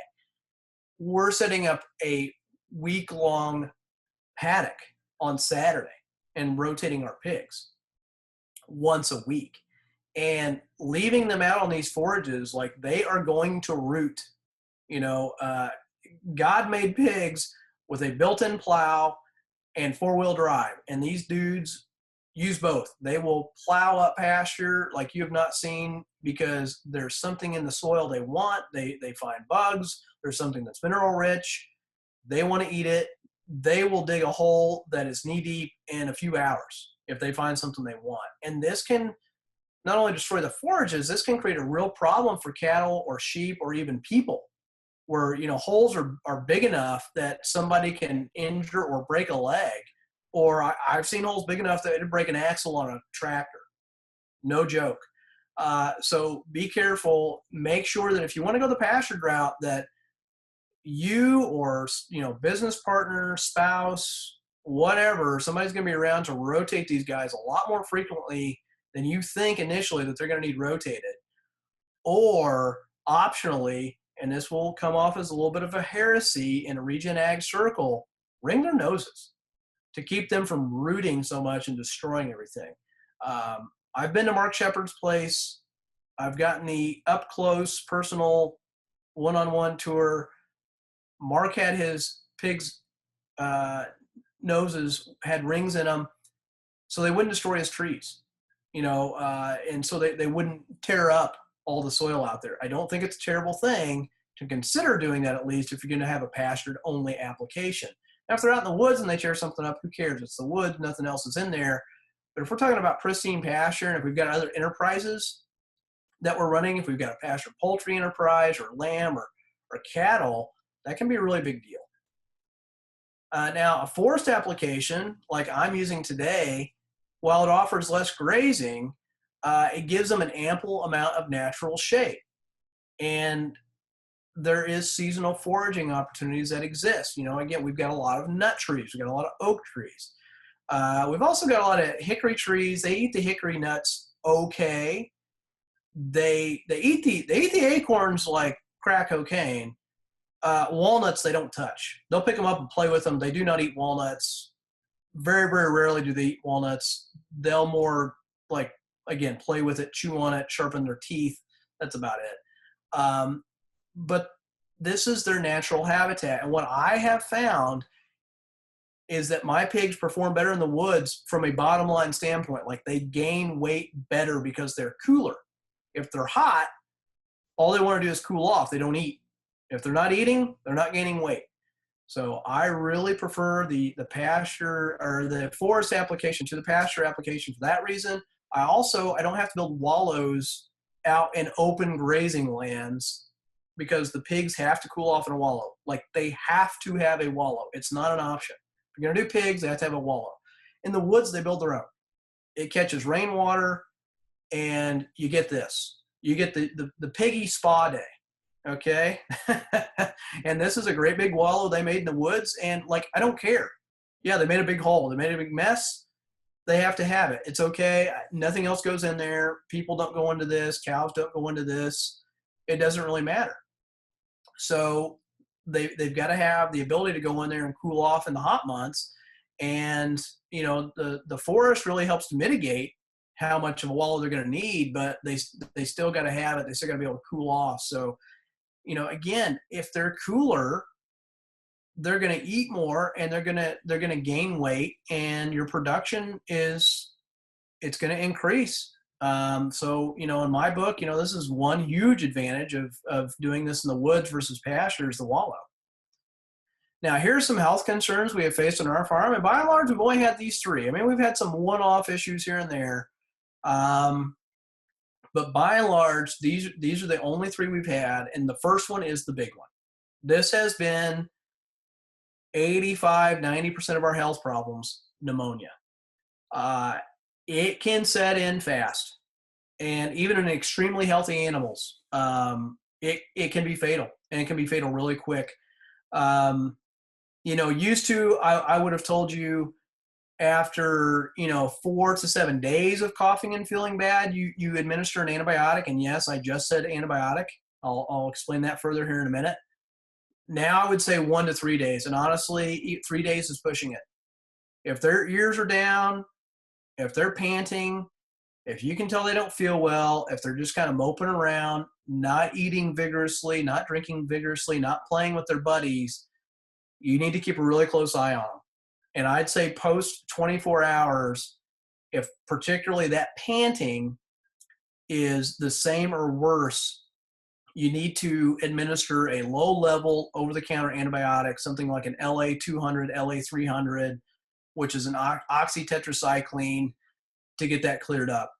We're setting up a week-long paddock on Saturday and rotating our pigs once a week and leaving them out on these forages like they are going to root. God made pigs with a built-in plow and 4-wheel drive, and these dudes use both. They will plow up pasture like you have not seen because there's something in the soil they want. They find bugs. There's something that's mineral rich. They want to eat it. They will dig a hole that is knee deep in a few hours if they find something they want. And this can not only destroy the forages, this can create a real problem for cattle or sheep or even people, where holes are big enough that somebody can injure or break a leg. Or I've seen holes big enough that it'd break an axle on a tractor. No joke. So be careful. Make sure that if you want to go the pasture route, that you or business partner, spouse, whatever, somebody's going to be around to rotate these guys a lot more frequently than you think initially that they're going to need rotated. Or optionally, and this will come off as a little bit of a heresy in a regen ag circle, ring their noses to keep them from rooting so much and destroying everything. I've been to Mark Shepard's place. I've gotten the up close, personal, one-on-one tour. Mark had his pigs' noses had rings in them, so they wouldn't destroy his trees, and so they wouldn't tear up all the soil out there. I don't think it's a terrible thing to consider doing that, at least if you're going to have a pastured only application. Now, if they're out in the woods and they tear something up, who cares? It's the woods, nothing else is in there. But if we're talking about pristine pasture, and if we've got other enterprises that we're running, if we've got a pasture poultry enterprise or lamb or cattle, that can be a really big deal. Now, a forest application like I'm using today, while it offers less grazing, it gives them an ample amount of natural shade. And there is seasonal foraging opportunities that exist. Again, we've got a lot of nut trees. We've got a lot of oak trees. We've also got a lot of hickory trees. They eat the hickory nuts okay. They eat the acorns like crack cocaine. Walnuts they don't touch. They'll pick them up and play with them. They do not eat walnuts. Very, very rarely do they eat walnuts. They'll more again, play with it, chew on it, sharpen their teeth. That's about it. But this is their natural habitat. And what I have found is that my pigs perform better in the woods from a bottom line standpoint. Like they gain weight better because they're cooler. If they're hot, all they want to do is cool off. They don't eat. If they're not eating, they're not gaining weight. So I really prefer the pasture or the forest application to the pasture application for that reason. I don't have to build wallows out in open grazing lands because the pigs have to cool off in a wallow. Like, they have to have a wallow. It's not an option. If you're going to do pigs, they have to have a wallow. In the woods, they build their own. It catches rainwater, and you get this. You get the piggy spa day. Okay. And this is a great big wallow they made in the woods. And like, I don't care. Yeah, they made a big hole. They made a big mess. They have to have it. It's okay. Nothing else goes in there. People don't go into this. Cows don't go into this. It doesn't really matter. So they've got to have the ability to go in there and cool off in the hot months. And, the forest really helps to mitigate how much of a wallow they're going to need, but they still got to have it. They still got to be able to cool off. So, again, if they're cooler, they're going to eat more and they're going to gain weight, and your production it's going to increase. So, in my book, this is one huge advantage of doing this in the woods versus pasture is the wallow. Now, here's some health concerns we have faced on our farm, and by and large, we've only had these three. I mean, we've had some one-off issues here and there. But by and large, these are the only three we've had, and the first one is the big one. This has been 85-90% of our health problems, pneumonia. It can set in fast, and even in extremely healthy animals, it can be fatal, and it can be fatal really quick. Used to, I would have told you, after 4 to 7 days of coughing and feeling bad, you administer an antibiotic. And yes, I just said antibiotic. I'll explain that further here in a minute. Now I would say 1 to 3 days, and honestly, 3 days is pushing it. If their ears are down, if they're panting, if you can tell they don't feel well, if they're just kind of moping around, not eating vigorously, not drinking vigorously, not playing with their buddies, you need to keep a really close eye on them. And I'd say post 24 hours, if particularly that panting is the same or worse, you need to administer a low-level over-the-counter antibiotic, something like an LA200, LA300, which is an oxytetracycline, to get that cleared up.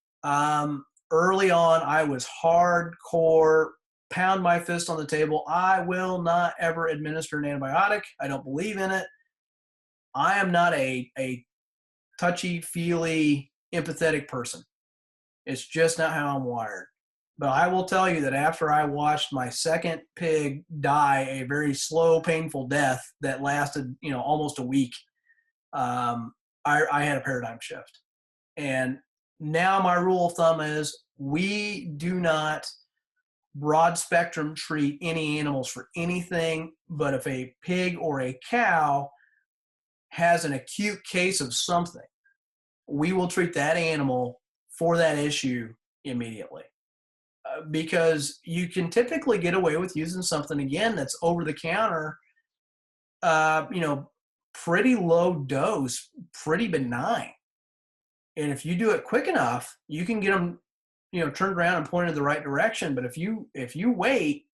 Early on, I was hardcore, pound my fist on the table. I will not ever administer an antibiotic. I don't believe in it. I am not a touchy-feely, empathetic person. It's just not how I'm wired. But I will tell you that after I watched my second pig die a very slow, painful death that lasted, almost a week, I had a paradigm shift. And now my rule of thumb is we do not broad spectrum treat any animals for anything, but if a pig or a cow has an acute case of something, we will treat that animal for that issue immediately. Because you can typically get away with using something, again, that's over the counter, pretty low dose, pretty benign. And if you do it quick enough, you can get them, turned around and pointed in the right direction. But if you wait,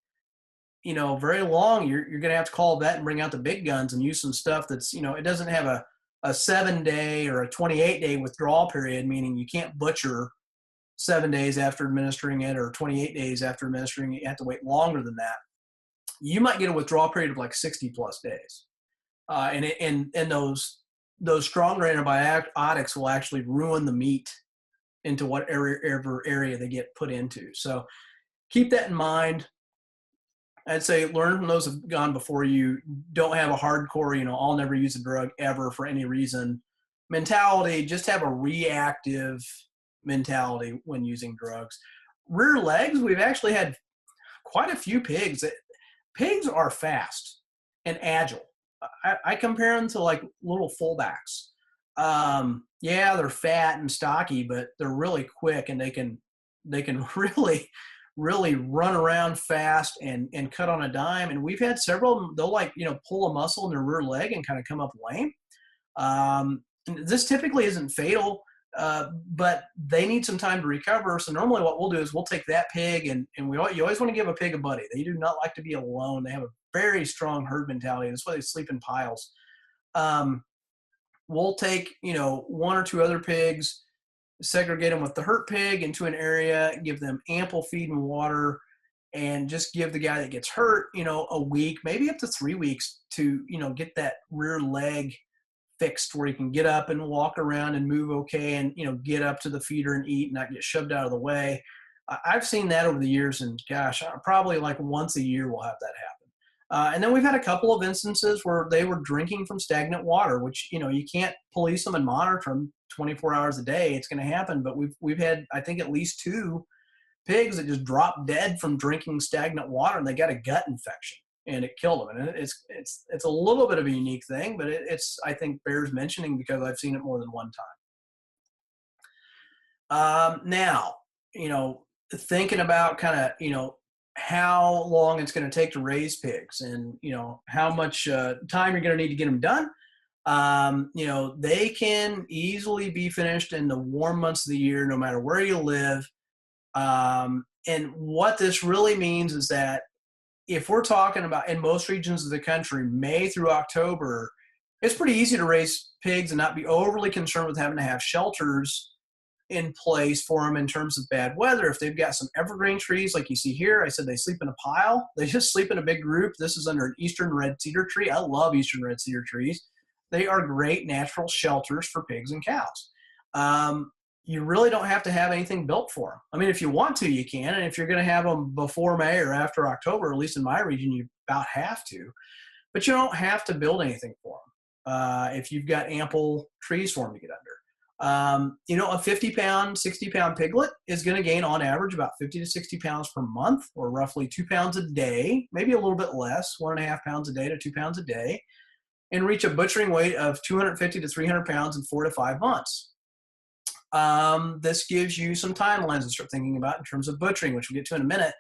very long, you're going to have to call a vet and bring out the big guns and use some stuff that's, it doesn't have a 7-day or a 28-day withdrawal period, meaning you can't butcher 7 days after administering it or 28 days after administering it. You have to wait longer than that. You might get a withdrawal period of like 60 plus days. And those stronger antibiotics will actually ruin the meat into whatever area they get put into. So keep that in mind. I'd say learn from those who've gone before you. Don't have a hardcore, I'll never use a drug ever for any reason mentality. Just have a reactive mentality when using drugs. Rear legs, we've actually had quite a few pigs. Pigs are fast and agile. I compare them to like little fullbacks. Yeah, they're fat and stocky, but they're really quick, and they can really run around fast and cut on a dime. And we've had several of them, they'll pull a muscle in their rear leg and kind of come up lame. This typically isn't fatal. but they need some time to recover. So normally what we'll do is we'll take that pig, and you always want to give a pig a buddy. They do not like to be alone. They have a very strong herd mentality. That's why they sleep in piles. Um, we'll take, one or two other pigs, segregate them with the hurt pig into an area, give them ample feed and water, and just give the guy that gets hurt, a week, maybe up to 3 weeks to, get that rear leg fixed where he can get up and walk around and move okay, and get up to the feeder and eat and not get shoved out of the way. I've seen that over the years, and gosh, probably like once a year we'll have that happen. And then we've had a couple of instances where they were drinking from stagnant water, which you can't police them and monitor them 24 hours a day. It's going to happen, but we've had, I think, at least 2 pigs that just dropped dead from drinking stagnant water, and they got a gut infection and it killed them. And it's a little bit of a unique thing, but it's, I think, bears mentioning because I've seen it more than one time. Now, thinking about kind of, how long it's going to take to raise pigs, and, how much time you're going to need to get them done. They can easily be finished in the warm months of the year, no matter where you live. And what this really means is that if we're talking about in most regions of the country, May through October, it's pretty easy to raise pigs and not be overly concerned with having to have shelters in place for them in terms of bad weather. If they've got some evergreen trees like you see here, I said they sleep in a pile. They just sleep in a big group. This is under an eastern red cedar tree. I love eastern red cedar trees. They are great natural shelters for pigs and cows. You really don't have to have anything built for them. I mean, if you want to, you can. And if you're going to have them before May or after October, at least in my region, you about have to. But you don't have to build anything for them if you've got ample trees for them to get under. A 50-pound, 60-pound piglet is going to gain on average about 50 to 60 pounds per month, or roughly 2 pounds a day, maybe a little bit less, 1.5 pounds a day to 2 pounds a day, and reach a butchering weight of 250 to 300 pounds in 4 to 5 months. This gives you some timelines to start thinking about in terms of butchering, which we'll get to in a minute.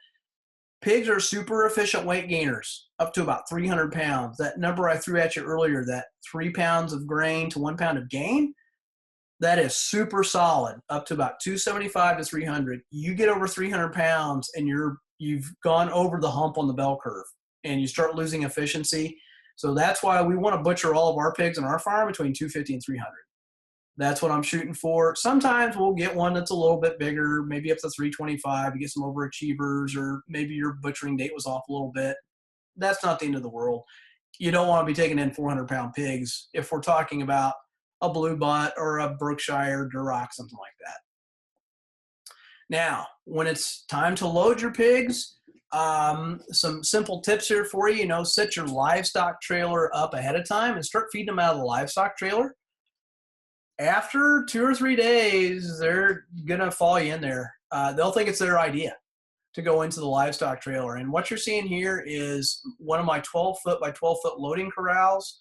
Pigs are super efficient weight gainers, up to about 300 pounds. That number I threw at you earlier, that 3 pounds of grain to 1 pound of gain, that is super solid, up to about 275 to 300. You get over 300 pounds and you've gone over the hump on the bell curve, and you start losing efficiency. So that's why we want to butcher all of our pigs on our farm between 250 and 300. That's what I'm shooting for. Sometimes we'll get one that's a little bit bigger, maybe up to 325. You get some overachievers, or maybe your butchering date was off a little bit. That's not the end of the world. You don't want to be taking in 400-pound pigs if we're talking about a blue butt or a Berkshire Duroc, something like that. Now, when it's time to load your pigs, some simple tips here for you. Set your livestock trailer up ahead of time and start feeding them out of the livestock trailer. After 2 or 3 days, they're going to follow you in there. They'll think it's their idea to go into the livestock trailer. And what you're seeing here is one of my 12-foot by 12-foot loading corrals.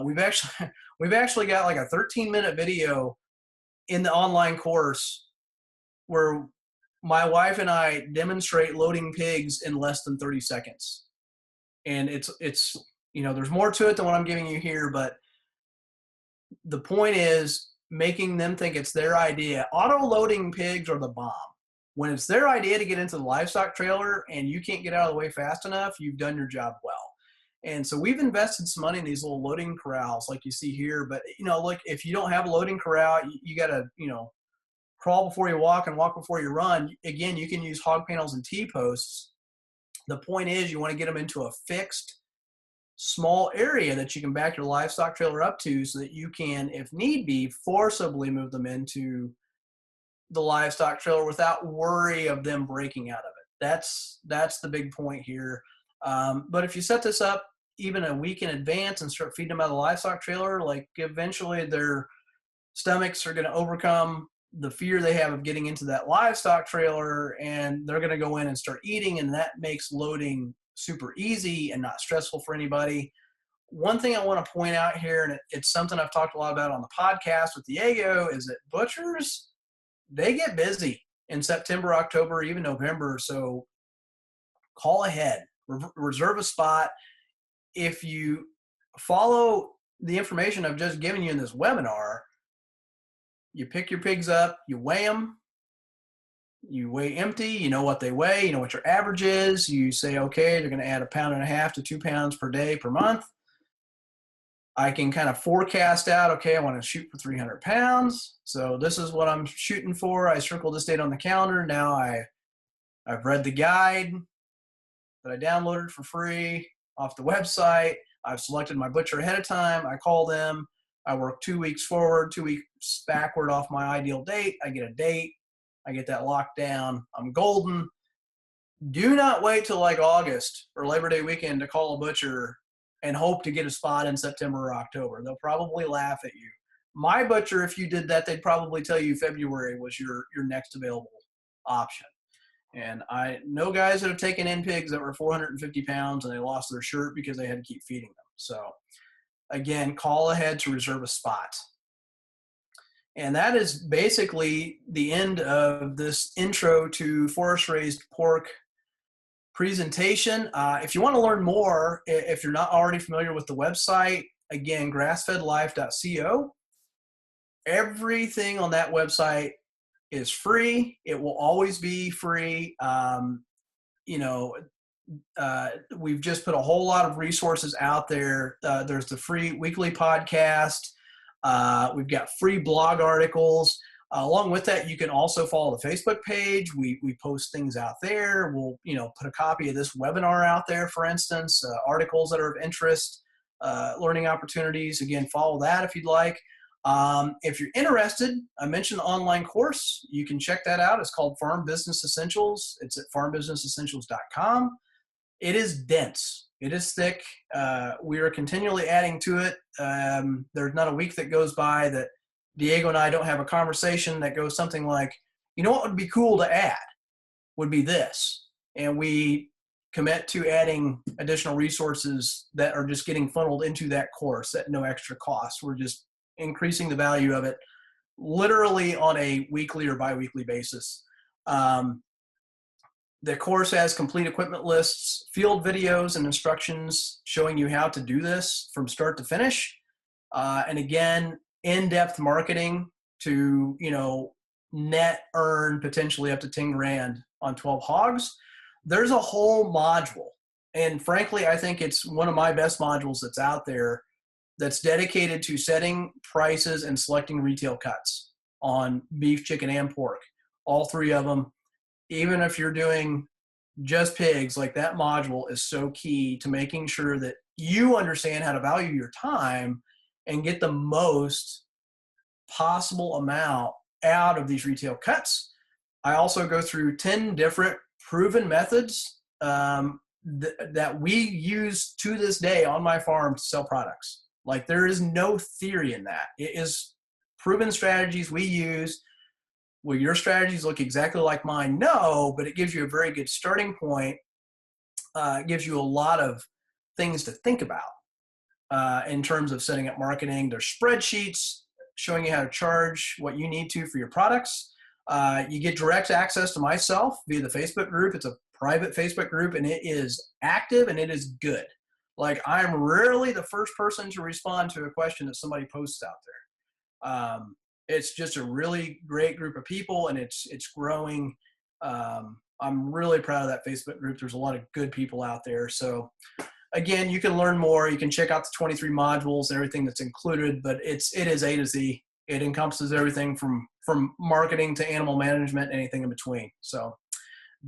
We've actually got like a 13-minute video in the online course where my wife and I demonstrate loading pigs in less than 30 seconds. And it's there's more to it than what I'm giving you here, but the point is making them think it's their idea. Auto-loading pigs are the bomb. When it's their idea to get into the livestock trailer and you can't get out of the way fast enough, you've done your job well. And so we've invested some money in these little loading corrals like you see here. But, look, if you don't have a loading corral, you got to, crawl before you walk and walk before you run. Again, you can use hog panels and T-posts. The point is you want to get them into a fixed small area that you can back your livestock trailer up to, so that you can, if need be, forcibly move them into the livestock trailer without worry of them breaking out of it. That's the big point here. But if you set this up even a week in advance and start feeding them out of the livestock trailer, like eventually their stomachs are going to overcome the fear they have of getting into that livestock trailer, and they're going to go in and start eating, and that makes loading super easy and not stressful for anybody. One thing I want to point out here, and it's something I've talked a lot about on the podcast with Diego, is that butchers, they get busy in September, October, even November. So call ahead, reserve a spot. If you follow the information I've just given you in this webinar, You pick your pigs up, you weigh them, you weigh empty, you know what they weigh, you know what your average is. You say, okay, they're going to add 1.5 pounds to 2 pounds per day per month. I can kind of forecast out, okay, I want to shoot for 300 pounds. So this is what I'm shooting for. I circle this date on the calendar. Now I've read the guide that I downloaded for free off the website. I've selected my butcher ahead of time. I call them. I work 2 weeks forward, 2 weeks backward off my ideal date. I get a date. I get that locked down. I'm golden. Do not wait till like August or Labor Day weekend to call a butcher and hope to get a spot in September or October. They'll probably laugh at you. My butcher, if you did that, they'd probably tell you February was your next available option. And I know guys that have taken in pigs that were 450 pounds and they lost their shirt because they had to keep feeding them. So again, call ahead to reserve a spot. And that is basically the end of this intro to forest raised pork presentation. If you want to learn more, if you're not already familiar with the website, again, grassfedlife.co. Everything on that website is free. It will always be free. We've just put a whole lot of resources out there. There's the free weekly podcast. We've got free blog articles. Along with that, you can also follow the Facebook page. We post things out there. We'll, put a copy of this webinar out there, for instance, articles that are of interest, learning opportunities. Again, follow that if you'd like. If you're interested, I mentioned the online course. You can check that out. It's called Farm Business Essentials. It's at farmbusinessessentials.com. It is dense. It is thick. We are continually adding to it. There's not a week that goes by that Diego and I don't have a conversation that goes something like, what would be cool to add would be this. And we commit to adding additional resources that are just getting funneled into that course at no extra cost. We're just increasing the value of it literally on a weekly or bi-weekly basis. The course has complete equipment lists, field videos, and instructions showing you how to do this from start to finish. And again, in-depth marketing to, net earn potentially up to 10 grand on 12 hogs. There's a whole module. And frankly, I think it's one of my best modules that's out there that's dedicated to setting prices and selecting retail cuts on beef, chicken, and pork. All three of them. Even if you're doing just pigs, like that module is so key to making sure that you understand how to value your time and get the most possible amount out of these retail cuts. I also go through 10 different proven methods that we use to this day on my farm to sell products. Like there is no theory in that. It is proven strategies we use. Will your strategies look exactly like mine? No, but it gives you a very good starting point. It gives you a lot of things to think about in terms of setting up marketing. There's spreadsheets showing you how to charge what you need to for your products. You get direct access to myself via the Facebook group. It's a private Facebook group, and it is active and it is good. Like I'm rarely the first person to respond to a question that somebody posts out there. It's just a really great group of people, and it's growing. I'm really proud of that Facebook group. There's a lot of good people out there. So again, you can learn more. You can check out the 23 modules and everything that's included, but it is A to Z. It encompasses everything from marketing to animal management, anything in between. So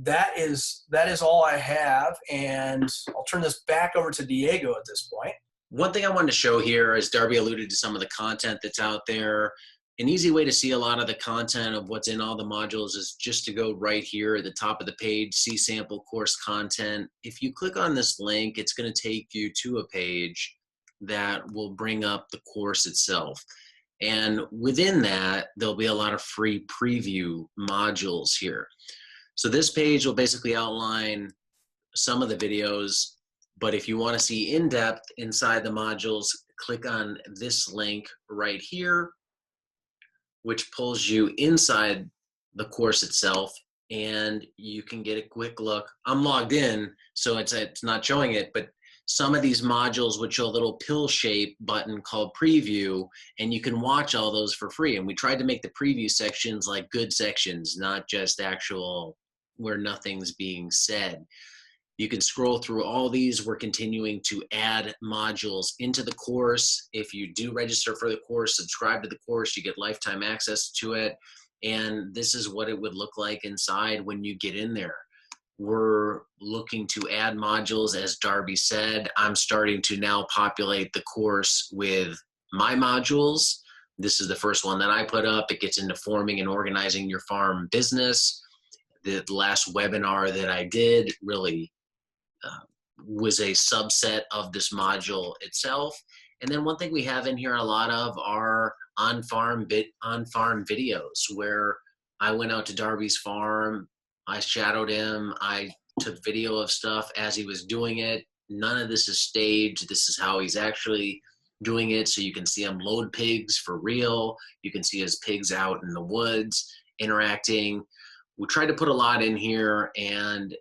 that is all I have, and I'll turn this back over to Diego at this point. One thing I wanted to show here, as Darby alluded to some of the content that's out there, an easy way to see a lot of the content of what's in all the modules is just to go right here at the top of the page, see sample course content. If you click on this link, it's going to take you to a page that will bring up the course itself. And within that, there'll be a lot of free preview modules here. So this page will basically outline some of the videos, but if you want to see in-depth inside the modules, click on this link right here, which pulls you inside the course itself, and you can get a quick look. I'm logged in, so it's not showing it, but some of these modules would show a little pill shape button called preview, and you can watch all those for free. And we tried to make the preview sections like good sections, not just actual where nothing's being said. You can scroll through all these. We're continuing to add modules into the course. If you do register for the course, subscribe to the course, you get lifetime access to it. And this is what it would look like inside when you get in there. We're looking to add modules, as Darby said. I'm starting to now populate the course with my modules. This is the first one that I put up. It gets into forming and organizing your farm business. The last webinar that I did really was a subset of this module itself. And then one thing we have in here a lot of are on-farm videos, where I went out to Darby's farm, I shadowed him, I took video of stuff as he was doing it. None of this is staged. This is how he's actually doing it. So you can see him load pigs for real. You can see his pigs out in the woods interacting. We tried to put a lot in here, and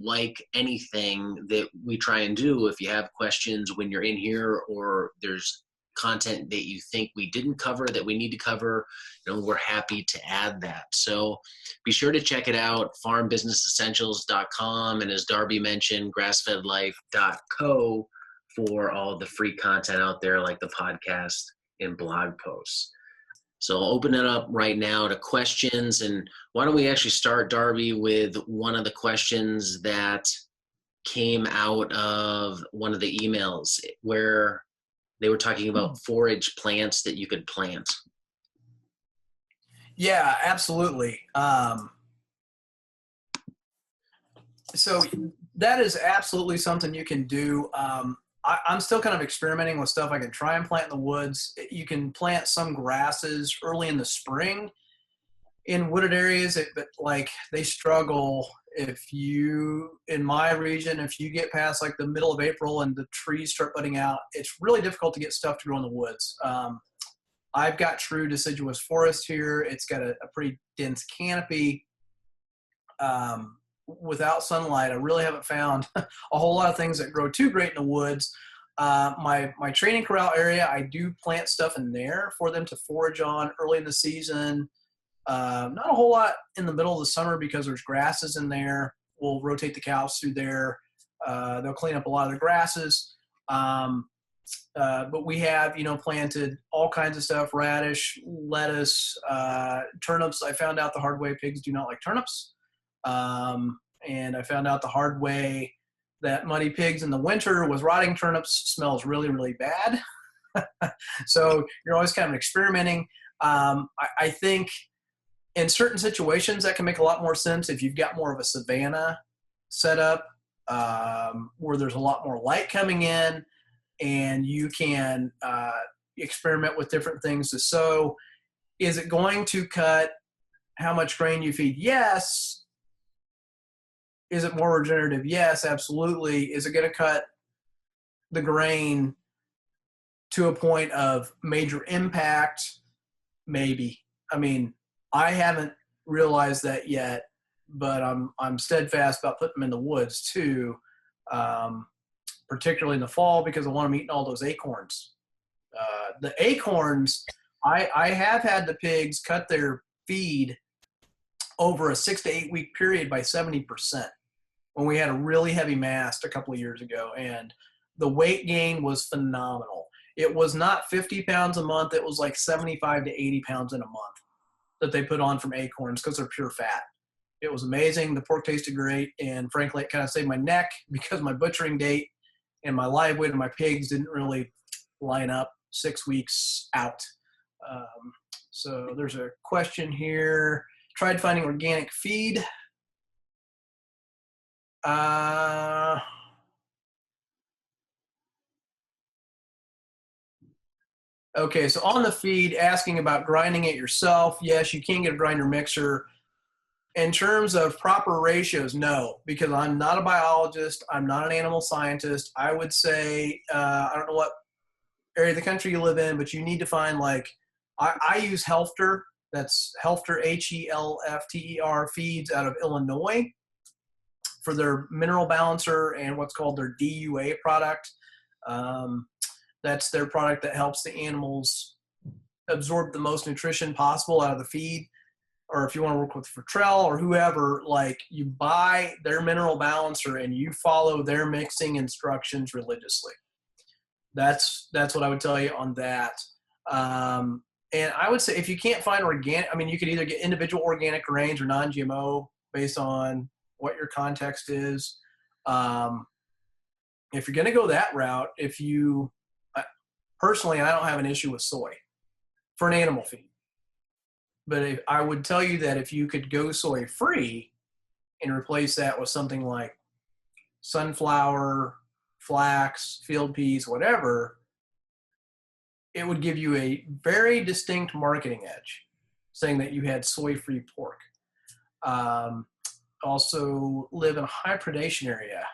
like anything that we try and do, if you have questions when you're in here, or there's content that you think we didn't cover that we need to cover, we're happy to add that. So be sure to check it out, farmbusinessessentials.com, and as Darby mentioned, grassfedlife.co for all the free content out there, like the podcast and blog posts. So I'll open it up right now to questions. And why don't we actually start, Darby, with one of the questions that came out of one of the emails, where they were talking about forage plants that you could plant. Yeah, absolutely. So that is absolutely something you can do. I'm still kind of experimenting with stuff I can try and plant in the woods. You can plant some grasses early in the spring in wooded areas, but like they struggle in my region, if you get past like the middle of April and the trees start budding out, it's really difficult to get stuff to grow in the woods. I've got true deciduous forest here. It's got a pretty dense canopy. Without sunlight, I really haven't found a whole lot of things that grow too great in the woods. My training corral area, I do plant stuff in there for them to forage on early in the season. Not a whole lot in the middle of the summer because there's grasses in there. We'll rotate the cows through there. They'll clean up a lot of the grasses. But we have, planted all kinds of stuff: radish, lettuce, turnips. I found out the hard way pigs do not like turnips. And I found out the hard way that muddy pigs in the winter with rotting turnips smells really, really bad. So you're always kind of experimenting. I think in certain situations that can make a lot more sense if you've got more of a savanna setup, where there's a lot more light coming in, and you can experiment with different things to sow. Is it going to cut how much grain you feed? Yes. Is it more regenerative? Yes, absolutely. Is it going to cut the grain to a point of major impact? Maybe. I mean, I haven't realized that yet, but I'm steadfast about putting them in the woods too, particularly in the fall, because I want them eating all those acorns. The acorns, I have had the pigs cut their feed over a 6 to 8 week period by 70%. When we had a really heavy mast a couple of years ago, and the weight gain was phenomenal. It was not 50 pounds a month. It was like 75 to 80 pounds in a month that they put on from acorns because they're pure fat. It was amazing. The pork tasted great. And frankly, it kind of saved my neck because my butchering date and my live weight of my pigs didn't really line up 6 weeks out. So there's a question here. Tried finding organic feed. Okay, so on the feed, asking about grinding it yourself. Yes, you can get a grinder mixer. In terms of proper ratios, no, because I'm not a biologist. I'm not an animal scientist. I would say, I don't know what area of the country you live in, but you need to find I use Helfter. That's Helfter, Helfter feeds out of Illinois. for their mineral balancer and what's called their DUA product. That's their product that helps the animals absorb the most nutrition possible out of the feed. Or if you want to work with Fertrell or whoever, like, you buy their mineral balancer and you follow their mixing instructions religiously. That's what I would tell you on that. And I would say if you can't find organic, I mean, you could either get individual organic grains or non-GMO based on what your context is. If you're going to go that route, personally, I don't have an issue with soy for an animal feed. But I would tell you that if you could go soy free and replace that with something like sunflower, flax, field peas, whatever, it would give you a very distinct marketing edge, saying that you had soy-free pork. Also live in a high predation area.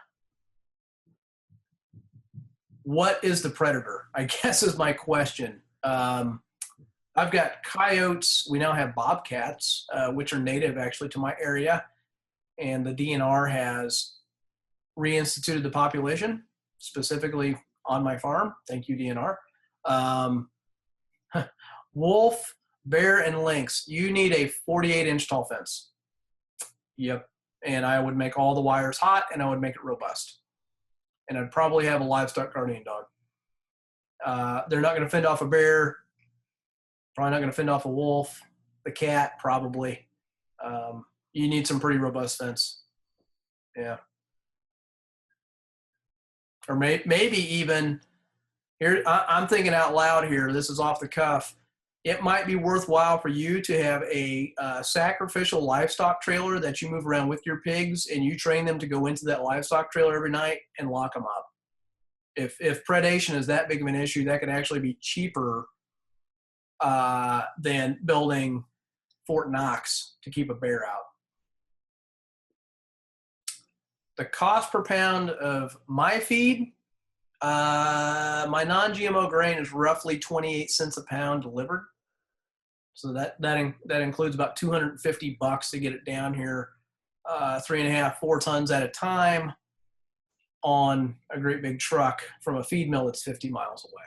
What is the predator, I guess, is my question. I've got coyotes. We now have bobcats, which are native actually to my area. And the DNR has reinstituted the population, specifically on my farm. Thank you, DNR. Wolf, bear, and lynx. You need a 48-inch tall fence. Yep. And I would make all the wires hot, and I would make it robust. And I'd probably have a livestock guardian dog. They're not going to fend off a bear. Probably not going to fend off a wolf. The cat, probably. You need some pretty robust fence. Yeah. Or maybe even, here, I'm thinking out loud here. This is off the cuff. It might be worthwhile for you to have a sacrificial livestock trailer that you move around with your pigs, and you train them to go into that livestock trailer every night and lock them up. If predation is that big of an issue, that could actually be cheaper than building Fort Knox to keep a bear out. The cost per pound of my feed, my non-GMO grain is roughly 28 cents a pound delivered. So that includes about $250 to get it down here, 3.5, 4 tons at a time on a great big truck from a feed mill that's 50 miles away.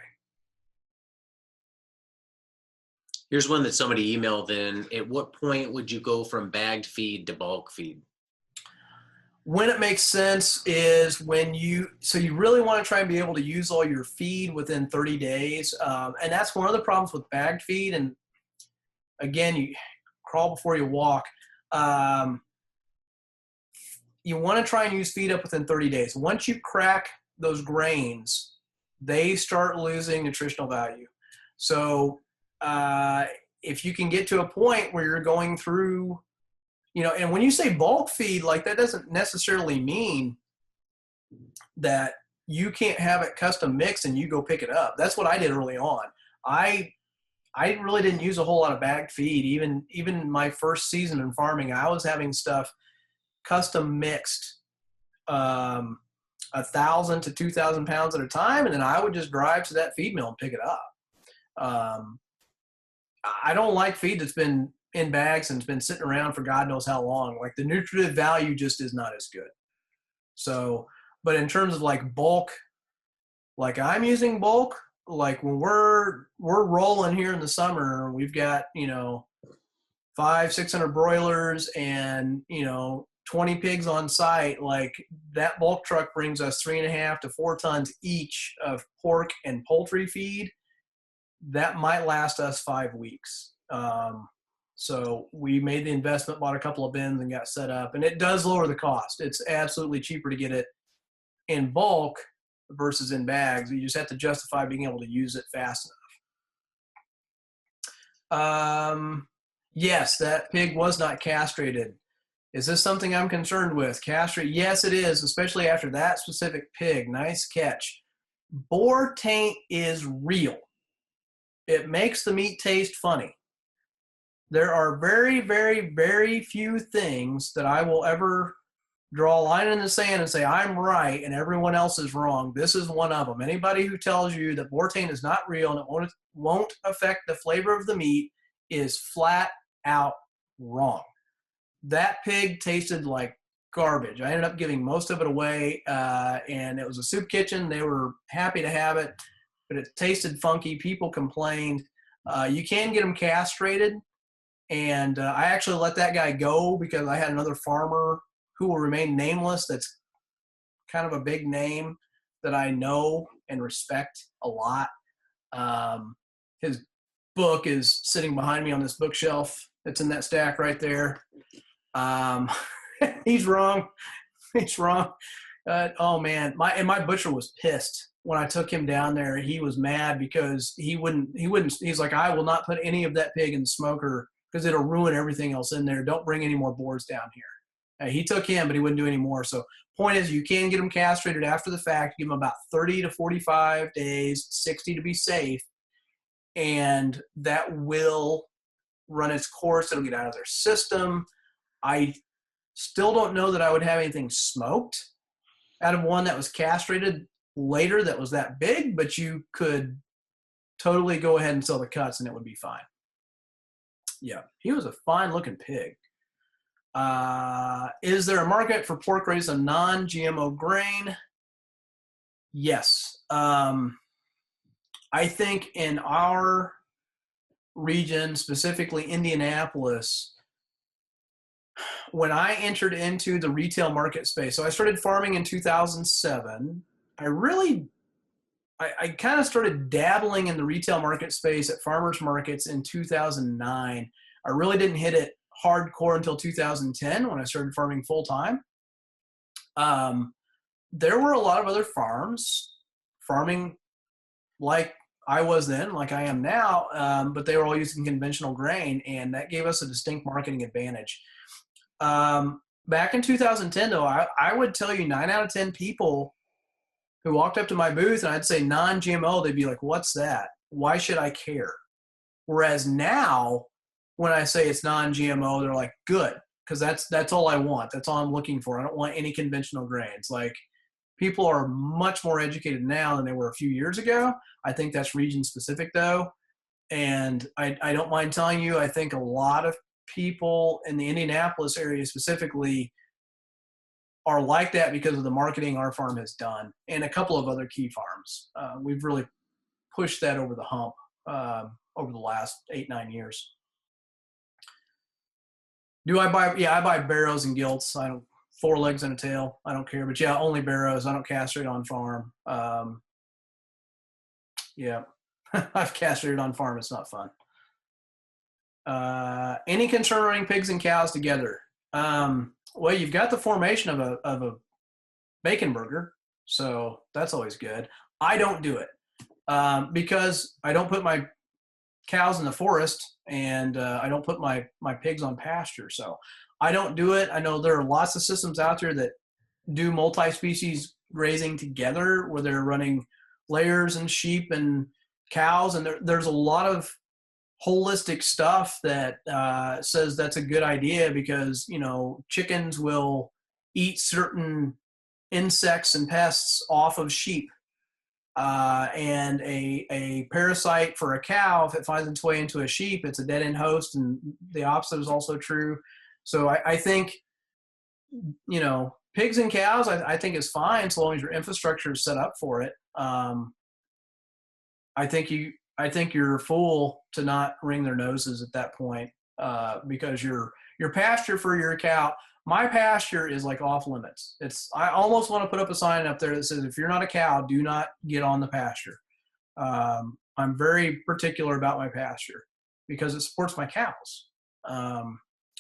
Here's one that somebody emailed in. At what point would you go from bagged feed to bulk feed? When it makes sense is when you really want to try and be able to use all your feed within 30 days. And that's one of the problems with bagged feed. And again, you crawl before you walk. You want to try and use feed up within 30 days. Once you crack those grains, they start losing nutritional value. So if you can get to a point where you're going through, and when you say bulk feed, like, that doesn't necessarily mean that you can't have it custom mixed and you go pick it up. That's what I did early on. I really didn't use a whole lot of bagged feed. Even my first season in farming, I was having stuff custom mixed, 1,000 to 2,000 pounds at a time, and then I would just drive to that feed mill and pick it up. I don't like feed that's been in bags and it's been sitting around for God knows how long. Like, the nutritive value just is not as good. So, but in terms of like bulk, like I'm using bulk, like when we're rolling here in the summer, we've got, 500-600 broilers and, 20 pigs on site. Like, that bulk truck brings us 3.5 to 4 tons each of pork and poultry feed. That might last us 5 weeks. So we made the investment, bought a couple of bins and got set up, and it does lower the cost. It's absolutely cheaper to get it in bulk versus in bags. You just have to justify being able to use it fast enough. Yes, that pig was not castrated. Is this something I'm concerned with? Castrate? Yes, it is, especially after that specific pig. Nice catch. Boar taint is real. It makes the meat taste funny. There are very, very, very few things that I will ever draw a line in the sand and say, I'm right and everyone else is wrong. This is one of them. Anybody who tells you that boar taint is not real and it won't affect the flavor of the meat is flat out wrong. That pig tasted like garbage. I ended up giving most of it away, and it was a soup kitchen. They were happy to have it, but it tasted funky. People complained. You can get them castrated, and I actually let that guy go because I had another farmer who will remain nameless that's kind of a big name that I know and respect a lot. His book is sitting behind me on this bookshelf. It's in that stack right there. He's wrong. He's wrong. Oh man, my butcher was pissed when I took him down there. He was mad because he wouldn't, he's like, I will not put any of that pig in the smoker because it'll ruin everything else in there. Don't bring any more boars down here. He took him, but he wouldn't do any more. So point is, you can get them castrated after the fact. Give them about 30 to 45 days, 60 to be safe, and that will run its course. It'll get out of their system. I still don't know that I would have anything smoked out of one that was castrated later that was that big, but you could totally go ahead and sell the cuts and it would be fine. Yeah, he was a fine looking pig. Is there a market for pork raised on non-GMO grain? Yes. I think in our region, specifically Indianapolis, when I entered into the retail market space, so I started farming in 2007. I kind of started dabbling in the retail market space at farmers markets in 2009. I really didn't hit it hardcore until 2010 when I started farming full time. There were a lot of other farms farming like I was then, like I am now, but they were all using conventional grain, and that gave us a distinct marketing advantage. Back in 2010, though, I would tell you 9 out of 10 people who walked up to my booth and I'd say non-GMO, they'd be like, what's that? Why should I care? Whereas now, when I say it's non-GMO, they're like, good, because that's all I want. That's all I'm looking for. I don't want any conventional grains. Like, people are much more educated now than they were a few years ago. I think that's region specific, though. And I don't mind telling you, I think a lot of people in the Indianapolis area specifically are like that because of the marketing our farm has done and a couple of other key farms. We've really pushed that over the hump over the last 8-9 years. Do I buy? Yeah, I buy barrows and gilts. I don't 4 legs and a tail. I don't care, but yeah, only barrows. I don't castrate on farm. Yeah, I've castrated on farm. It's not fun. Any concern running pigs and cows together? Well, you've got the formation of a bacon burger, so that's always good. I don't do it because I don't put my cows in the forest, and I don't put my pigs on pasture, so I don't do it. I know there are lots of systems out there that do multi-species grazing together, where they're running layers and sheep and cows, and there's a lot of holistic stuff that says that's a good idea because, you know, chickens will eat certain insects and pests off of sheep. And a parasite for a cow, if it finds its way into a sheep, it's a dead-end host, and the opposite is also true. So I think, you know, pigs and cows, I think is fine so long as your infrastructure is set up for it. I think you're a fool to not wring their noses at that point because your pasture for your cow. My pasture is like off limits. I almost want to put up a sign up there that says, if you're not a cow, do not get on the pasture. I'm very particular about my pasture because it supports my cows.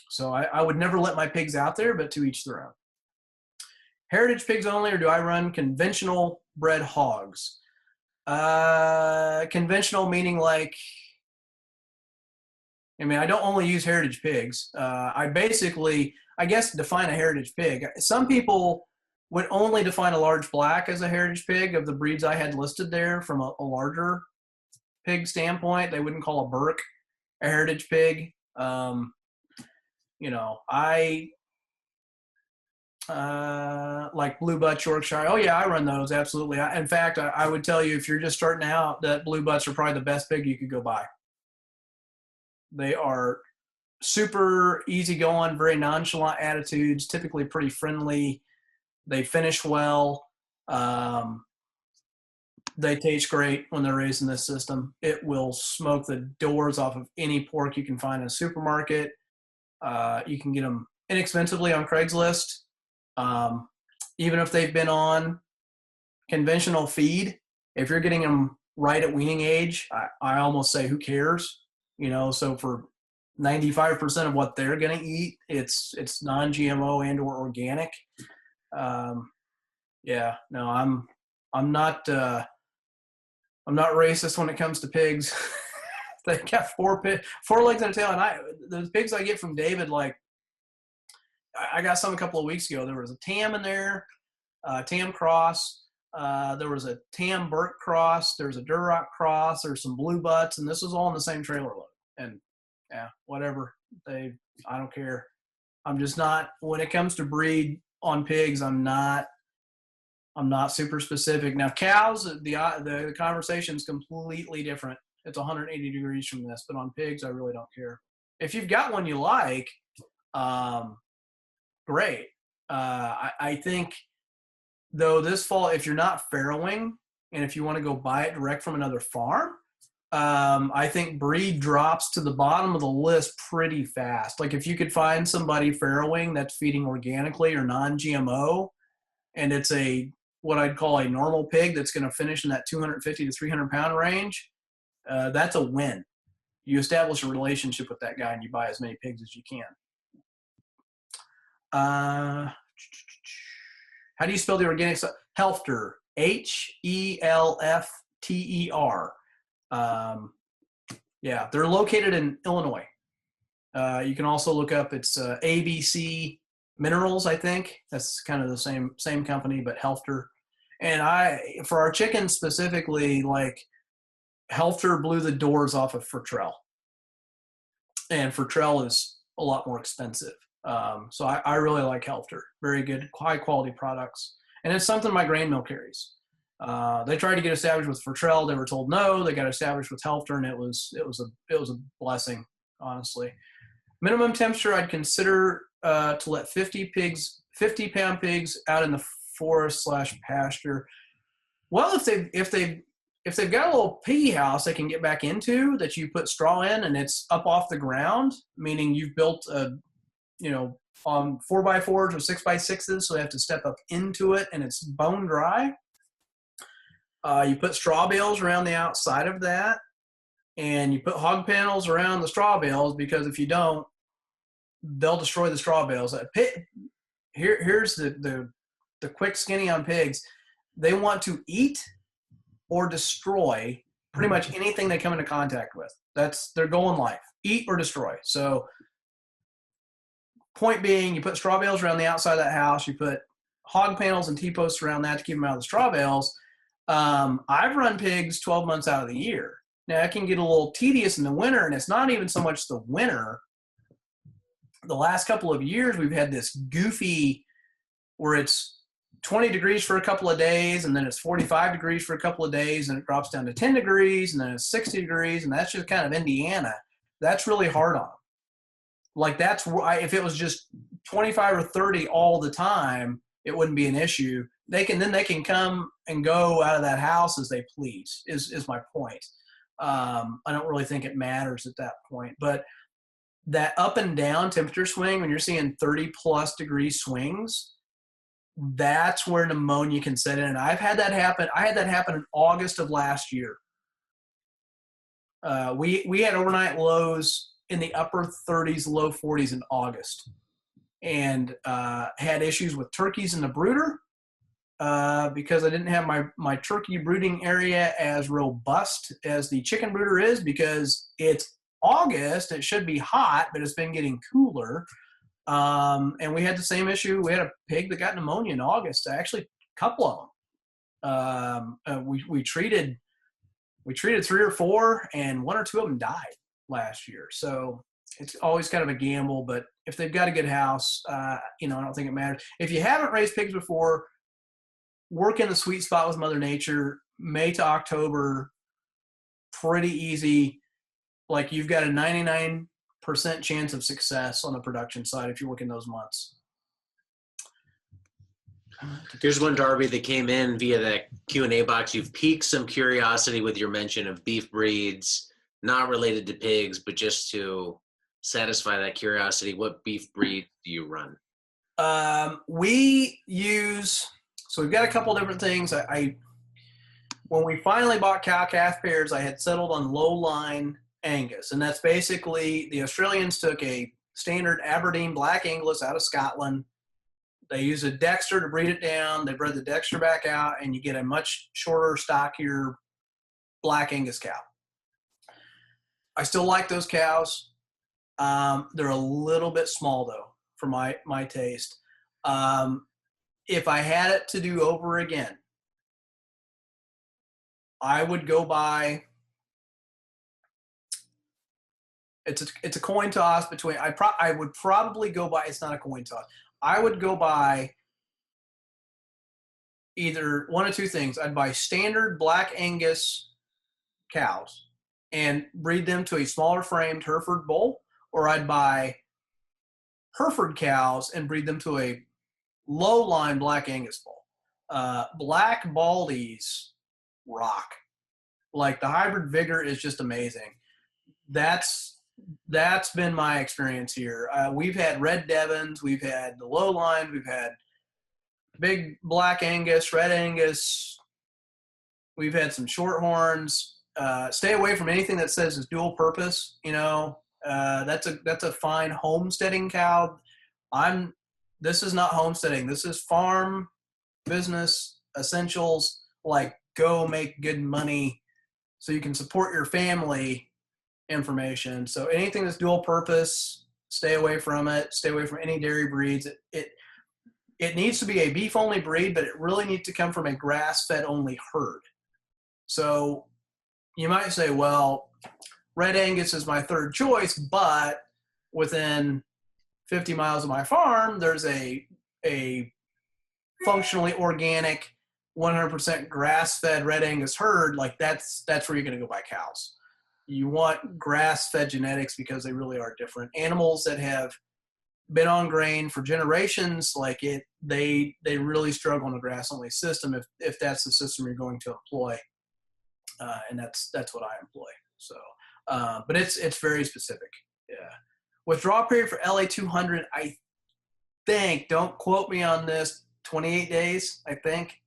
So I would never let my pigs out there, but to each their own. Heritage pigs only, or do I run conventional bred hogs? Conventional meaning like, I mean, I don't only use heritage pigs. I guess define a heritage pig. Some people would only define a large black as a heritage pig of the breeds I had listed there from a larger pig standpoint. They wouldn't call a Burke a heritage pig. You know, I like blue butts, Yorkshire. Oh yeah, I run those, absolutely. In fact, I would tell you, if you're just starting out, that blue butts are probably the best pig you could go buy. They are super easygoing, very nonchalant attitudes, typically pretty friendly. They finish well. They taste great when they're raised in this system. It will smoke the doors off of any pork you can find in a supermarket. You can get them inexpensively on Craigslist. Um, Even if they've been on conventional feed, if you're getting them right at weaning age, I almost say who cares? So for 95% of what they're going to eat, it's non-GMO and or organic. Yeah, no, I'm not I'm not racist when it comes to pigs. They got four legs and a tail, and the pigs I get from David, like I got some a couple of weeks ago. There was a Tam in there, Tam cross. There was a Tam Burke cross. There's a Duroc cross. There's some blue butts, and this was all in the same trailer load. And yeah, whatever. I don't care. I'm just not, when it comes to breed on pigs, I'm not super specific. Now cows, the conversation's completely different. It's 180 degrees from this, but on pigs, I really don't care. If you've got one you like, great. I think though this fall, if you're not farrowing and if you want to go buy it direct from another farm, I think breed drops to the bottom of the list pretty fast. Like if you could find somebody farrowing that's feeding organically or non-GMO, and it's what I'd call a normal pig that's going to finish in that 250 to 300 pound range, that's a win. You establish a relationship with that guy and you buy as many pigs as you can. How do you spell the organic stuff? Helfter, Helfter. Yeah, they're located in Illinois. You can also look up, it's ABC Minerals, I think. That's kind of the same company, but Helfter. And for our chickens specifically, like Helfter blew the doors off of Fertrell. And Fertrell is a lot more expensive. So I really like Helfter. Very good, high quality products. And it's something my grain mill carries. They tried to get established with Fertrell. They were told no. They got established with Helfter, and it was a blessing, honestly. Minimum temperature, I'd consider to let 50-pound pigs out in the forest / pasture. Well, if they've got a little piggy house they can get back into that you put straw in and it's up off the ground, meaning you've built on 4x4s or 6x6s, so they have to step up into it and it's bone dry. You put straw bales around the outside of that, and you put hog panels around the straw bales, because if you don't, they'll destroy the straw bales. Here's the quick skinny on pigs. They want to eat or destroy pretty much anything they come into contact with. That's their goal in life: eat or destroy. So point being, you put straw bales around the outside of that house, you put hog panels and T-posts around that to keep them out of the straw bales. I've run pigs 12 months out of the year. Now, it can get a little tedious in the winter, and it's not even so much the winter. The last couple of years, we've had this goofy where it's 20 degrees for a couple of days, and then it's 45 degrees for a couple of days, and it drops down to 10 degrees, and then it's 60 degrees, and that's just kind of Indiana. That's really hard on them. Like if it was just 25 or 30 all the time, it wouldn't be an issue. They can come and go out of that house as they please, is my point. I don't really think it matters at that point. But that up and down temperature swing, when you're seeing 30+ degree swings, that's where pneumonia can set in. And I've had that happen. I had that happen in August of last year. We had overnight lows in the upper 30s, low 40s in August, and had issues with turkeys in the brooder because I didn't have my turkey brooding area as robust as the chicken brooder is, because it's August. It should be hot, but it's been getting cooler. And we had the same issue. We had a pig that got pneumonia in August. Actually, a couple of them. We treated 3 or 4, and 1 or 2 of them died last year. So it's always kind of a gamble. But if they've got a good house, I don't think it matters. If you haven't raised pigs before, work in the sweet spot with Mother Nature. May to October, pretty easy. Like, you've got a 99% percent chance of success on the production side if you look in those months. Here's one, Darby, that came in via the Q&A box. You've piqued some curiosity with your mention of beef breeds, not related to pigs, but just to satisfy that curiosity. What beef breed do you run? We use, so we've got a couple different things. When we finally bought cow-calf pairs, I had settled on low-line Angus, and that's basically the Australians took a standard Aberdeen Black Angus out of Scotland. They use a Dexter to breed it down. They bred the Dexter back out, and you get a much shorter, stockier Black Angus cow. I still like those cows. They're a little bit small, though, for my taste. If I had it to do over again, I would go by. It's a coin toss between. I would probably go by. It's not a coin toss. I would go by either one of two things. I'd buy standard Black Angus cows and breed them to a smaller framed Hereford bull, or I'd buy Hereford cows and breed them to a low line Black Angus bull. Black Baldies rock. Like the hybrid vigor is just amazing. That's been my experience here. We've had red Devons, we've had the low line, we've had big Black Angus, red Angus. We've had some shorthorns. Stay away from anything that says it's dual purpose. That's a fine homesteading cow. This is not homesteading. This is farm business essentials. Like go make good money so you can support your family information. So anything that's dual purpose, stay away from it. Stay away from any dairy breeds. It needs to be a beef only breed, but it really needs to come from a grass fed only herd. So you might say, well, red Angus is my third choice, but within 50 miles of my farm, there's a functionally organic 100% grass fed red Angus herd. Like that's where you're going to go buy cows. You want grass-fed genetics because they really are different. Animals that have been on grain for generations, they really struggle in a grass-only system if that's the system you're going to employ, and that's what I employ. So, but it's very specific. Yeah. Withdrawal period for LA 200, I think. Don't quote me on this. 28 days, I think.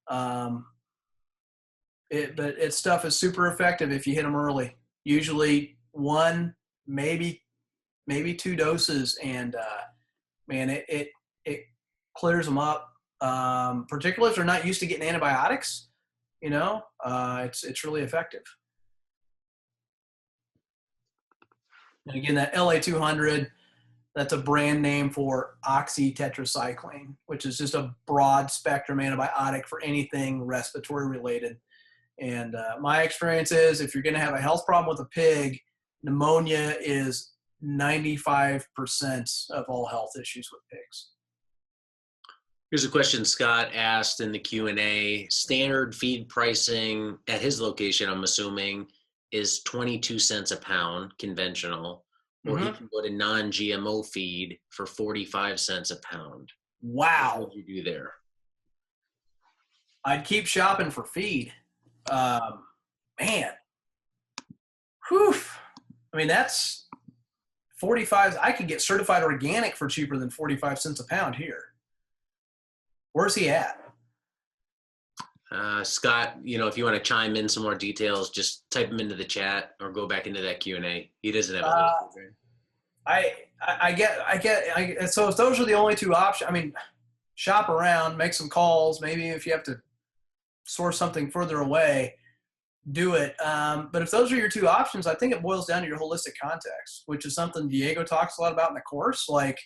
But its stuff is super effective if you hit them early. Usually one, maybe 2 doses, and man, it clears them up. Particularly if they're not used to getting antibiotics, it's really effective. And again, that LA200, that's a brand name for oxytetracycline, which is just a broad spectrum antibiotic for anything respiratory related. And my experience is if you're going to have a health problem with a pig, pneumonia is 95% of all health issues with pigs. Here's a question Scott asked in the Q&A. Standard feed pricing at his location, I'm assuming, is 22 cents a pound, conventional, or he can go to non-GMO feed for 45 cents a pound. Wow. What would you do there? I'd keep shopping for feed. Man. Whew. I mean, that's 45. I could get certified organic for cheaper than 45 cents a pound here. Where's he at? Scott, if you want to chime in some more details, just type them into the chat or go back into that Q&A. He doesn't have a list. I get. So if those are the only two options, I mean, shop around, make some calls. Maybe if you have to source something further away, do it. But if those are your two options, I think it boils down to your holistic context, which is something Diego talks a lot about in the course. Like,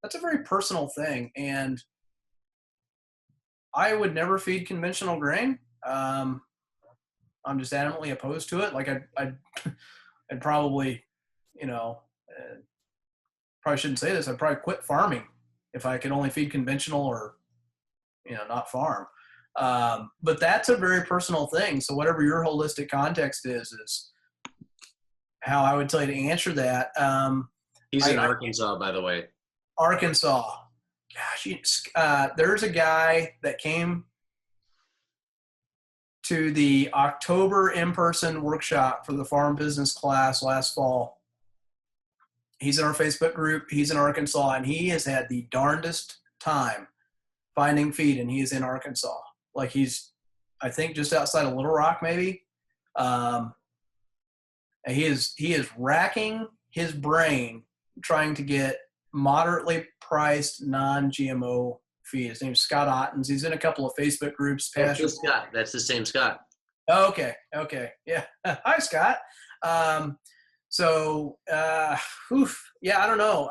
that's a very personal thing. And I would never feed conventional grain. I'm just adamantly opposed to it. Like I'd probably, probably shouldn't say this. I'd probably quit farming if I could only feed conventional or, not farm. But that's a very personal thing. So whatever your holistic context is how I would tell you to answer that. He's in Arkansas, by the way. Arkansas. Gosh, there's a guy that came to the October in-person workshop for the farm business class last fall. He's in our Facebook group. He's in Arkansas, and he has had the darndest time finding feed, and he is in Arkansas. Like he's, I think, just outside of Little Rock, maybe. And he is racking his brain trying to get moderately priced non-GMO feed. His name's Scott Ottens. He's in a couple of Facebook groups. Pasture. Scott. That's the same Scott. Okay. Yeah. Hi, Scott. Yeah, I don't know.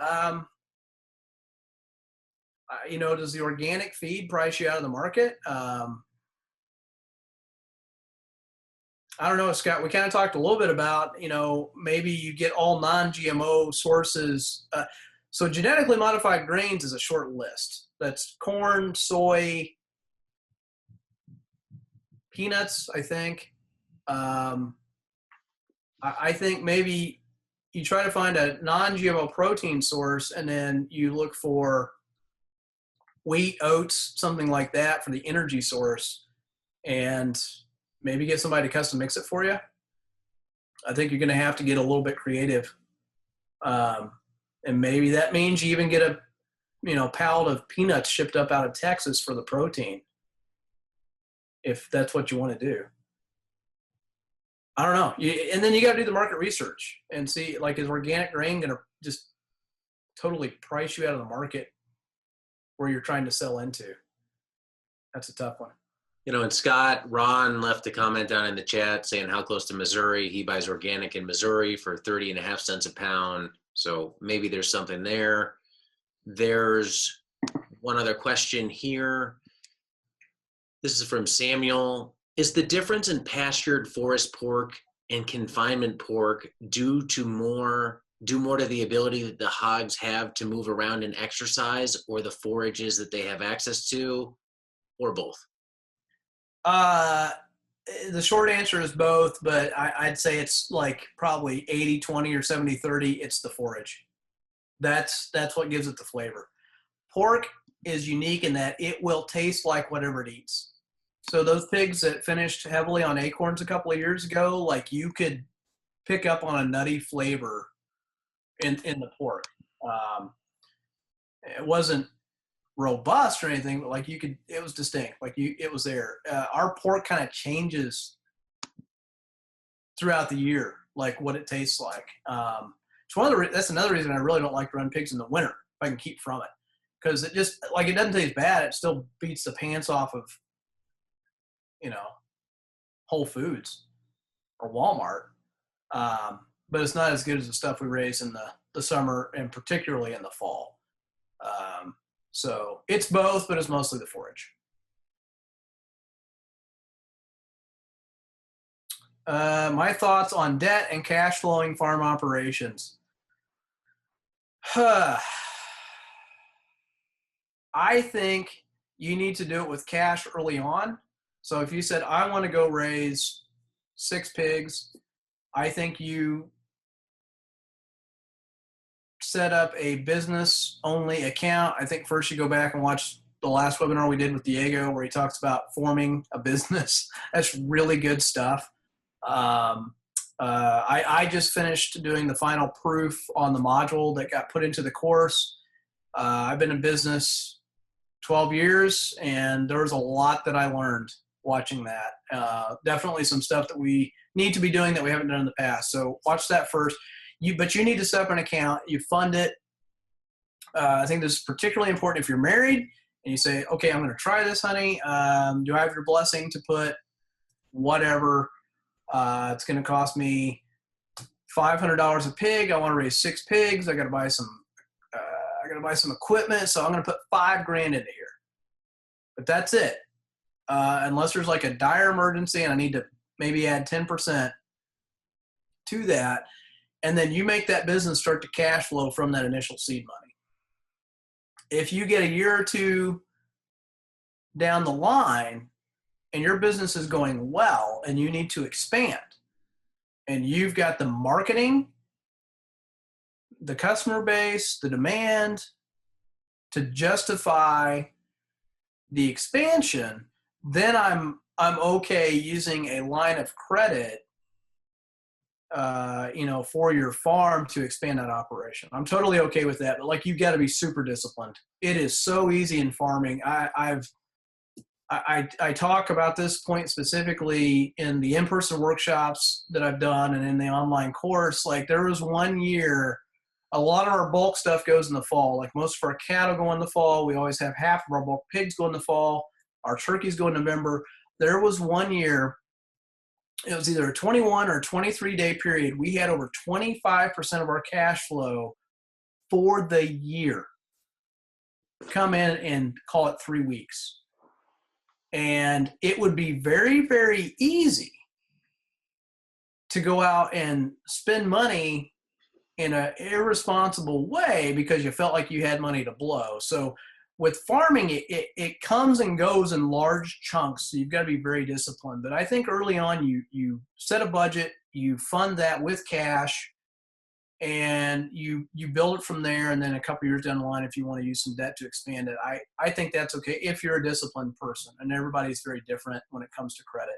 Does the organic feed price you out of the market? I don't know, Scott. We kind of talked a little bit about, maybe you get all non-GMO sources. So genetically modified grains is a short list. That's corn, soy, peanuts, I think. I think maybe you try to find a non-GMO protein source, and then you look for wheat, oats, something like that for the energy source, and maybe get somebody to custom mix it for you. I think you're going to have to get a little bit creative. And maybe that means you even get a, pallet of peanuts shipped up out of Texas for the protein, if that's what you want to do. I don't know. And then you got to do the market research and see, like, is organic grain going to just totally price you out of the market where you're trying to sell into? That's a tough one. And Ron left a comment down in the chat saying how close to Missouri. He buys organic in Missouri for 30.5 cents a pound. So maybe there's something there. There's one other question here. This is from Samuel. Is the difference in pastured forest pork and confinement pork due more to the ability that the hogs have to move around and exercise, or the forages that they have access to, or both? The short answer is both, but I'd say it's like probably 80-20 or 70-30. It's the forage. That's what gives it the flavor. Pork is unique in that it will taste like whatever it eats. So those pigs that finished heavily on acorns a couple of years ago, like, you could pick up on a nutty flavor in the pork. It wasn't robust or anything, but like it was distinct. Like it was there. Our pork kind of changes throughout the year, like what it tastes like. That's another reason I really don't like to run pigs in the winter if I can keep from it, because it just, like, it doesn't taste bad. It still beats the pants off of, Whole Foods or Walmart. But it's not as good as the stuff we raise in the summer, and particularly in the fall. So it's both, but it's mostly the forage. My thoughts on debt and cash flowing farm operations. I think you need to do it with cash early on. So if you said, I want to go raise 6 pigs, I think you set up a business only account. I think first you go back and watch the last webinar we did with Diego, where he talks about forming a business. That's really good stuff. I just finished doing the final proof on the module that got put into the course. I've been in business 12 years, and there was a lot that I learned watching that. Definitely some stuff that we need to be doing that we haven't done in the past. So watch that first. But you need to set up an account. You fund it. I think this is particularly important if you're married and you say, okay, I'm going to try this, honey. Do I have your blessing to put whatever? It's going to cost me $500 a pig. I want to raise 6 pigs. I got to buy some equipment. So I'm going to put $5,000 into here. But that's it. Unless there's like a dire emergency and I need to maybe add 10% to that. And then you make that business start to cash flow from that initial seed money. If you get a year or two down the line and your business is going well and you need to expand, and you've got the marketing, the customer base, the demand to justify the expansion, then I'm okay using a line of credit, for your farm to expand that operation. I'm totally okay with that. But like, you've got to be super disciplined. It is so easy in farming. I talk about this point specifically in the in-person workshops that I've done and in the online course. Like, there was one year, a lot of our bulk stuff goes in the fall. Like, most of our cattle go in the fall. We always have half of our bulk pigs go in the fall. Our turkeys go in November. There was one year, it was either a 21 or 23-day period. We had over 25% of our cash flow for the year come in call it 3 weeks. And it would be very, very easy to go out and spend money in an irresponsible way because you felt like you had money to blow. So with farming, it comes and goes in large chunks. So you've got to be very disciplined. But I think early on, you set a budget, you fund that with cash, and you build it from there. And then a couple years down the line, if you want to use some debt to expand it, I think that's okay if you're a disciplined person. And everybody's very different when it comes to credit.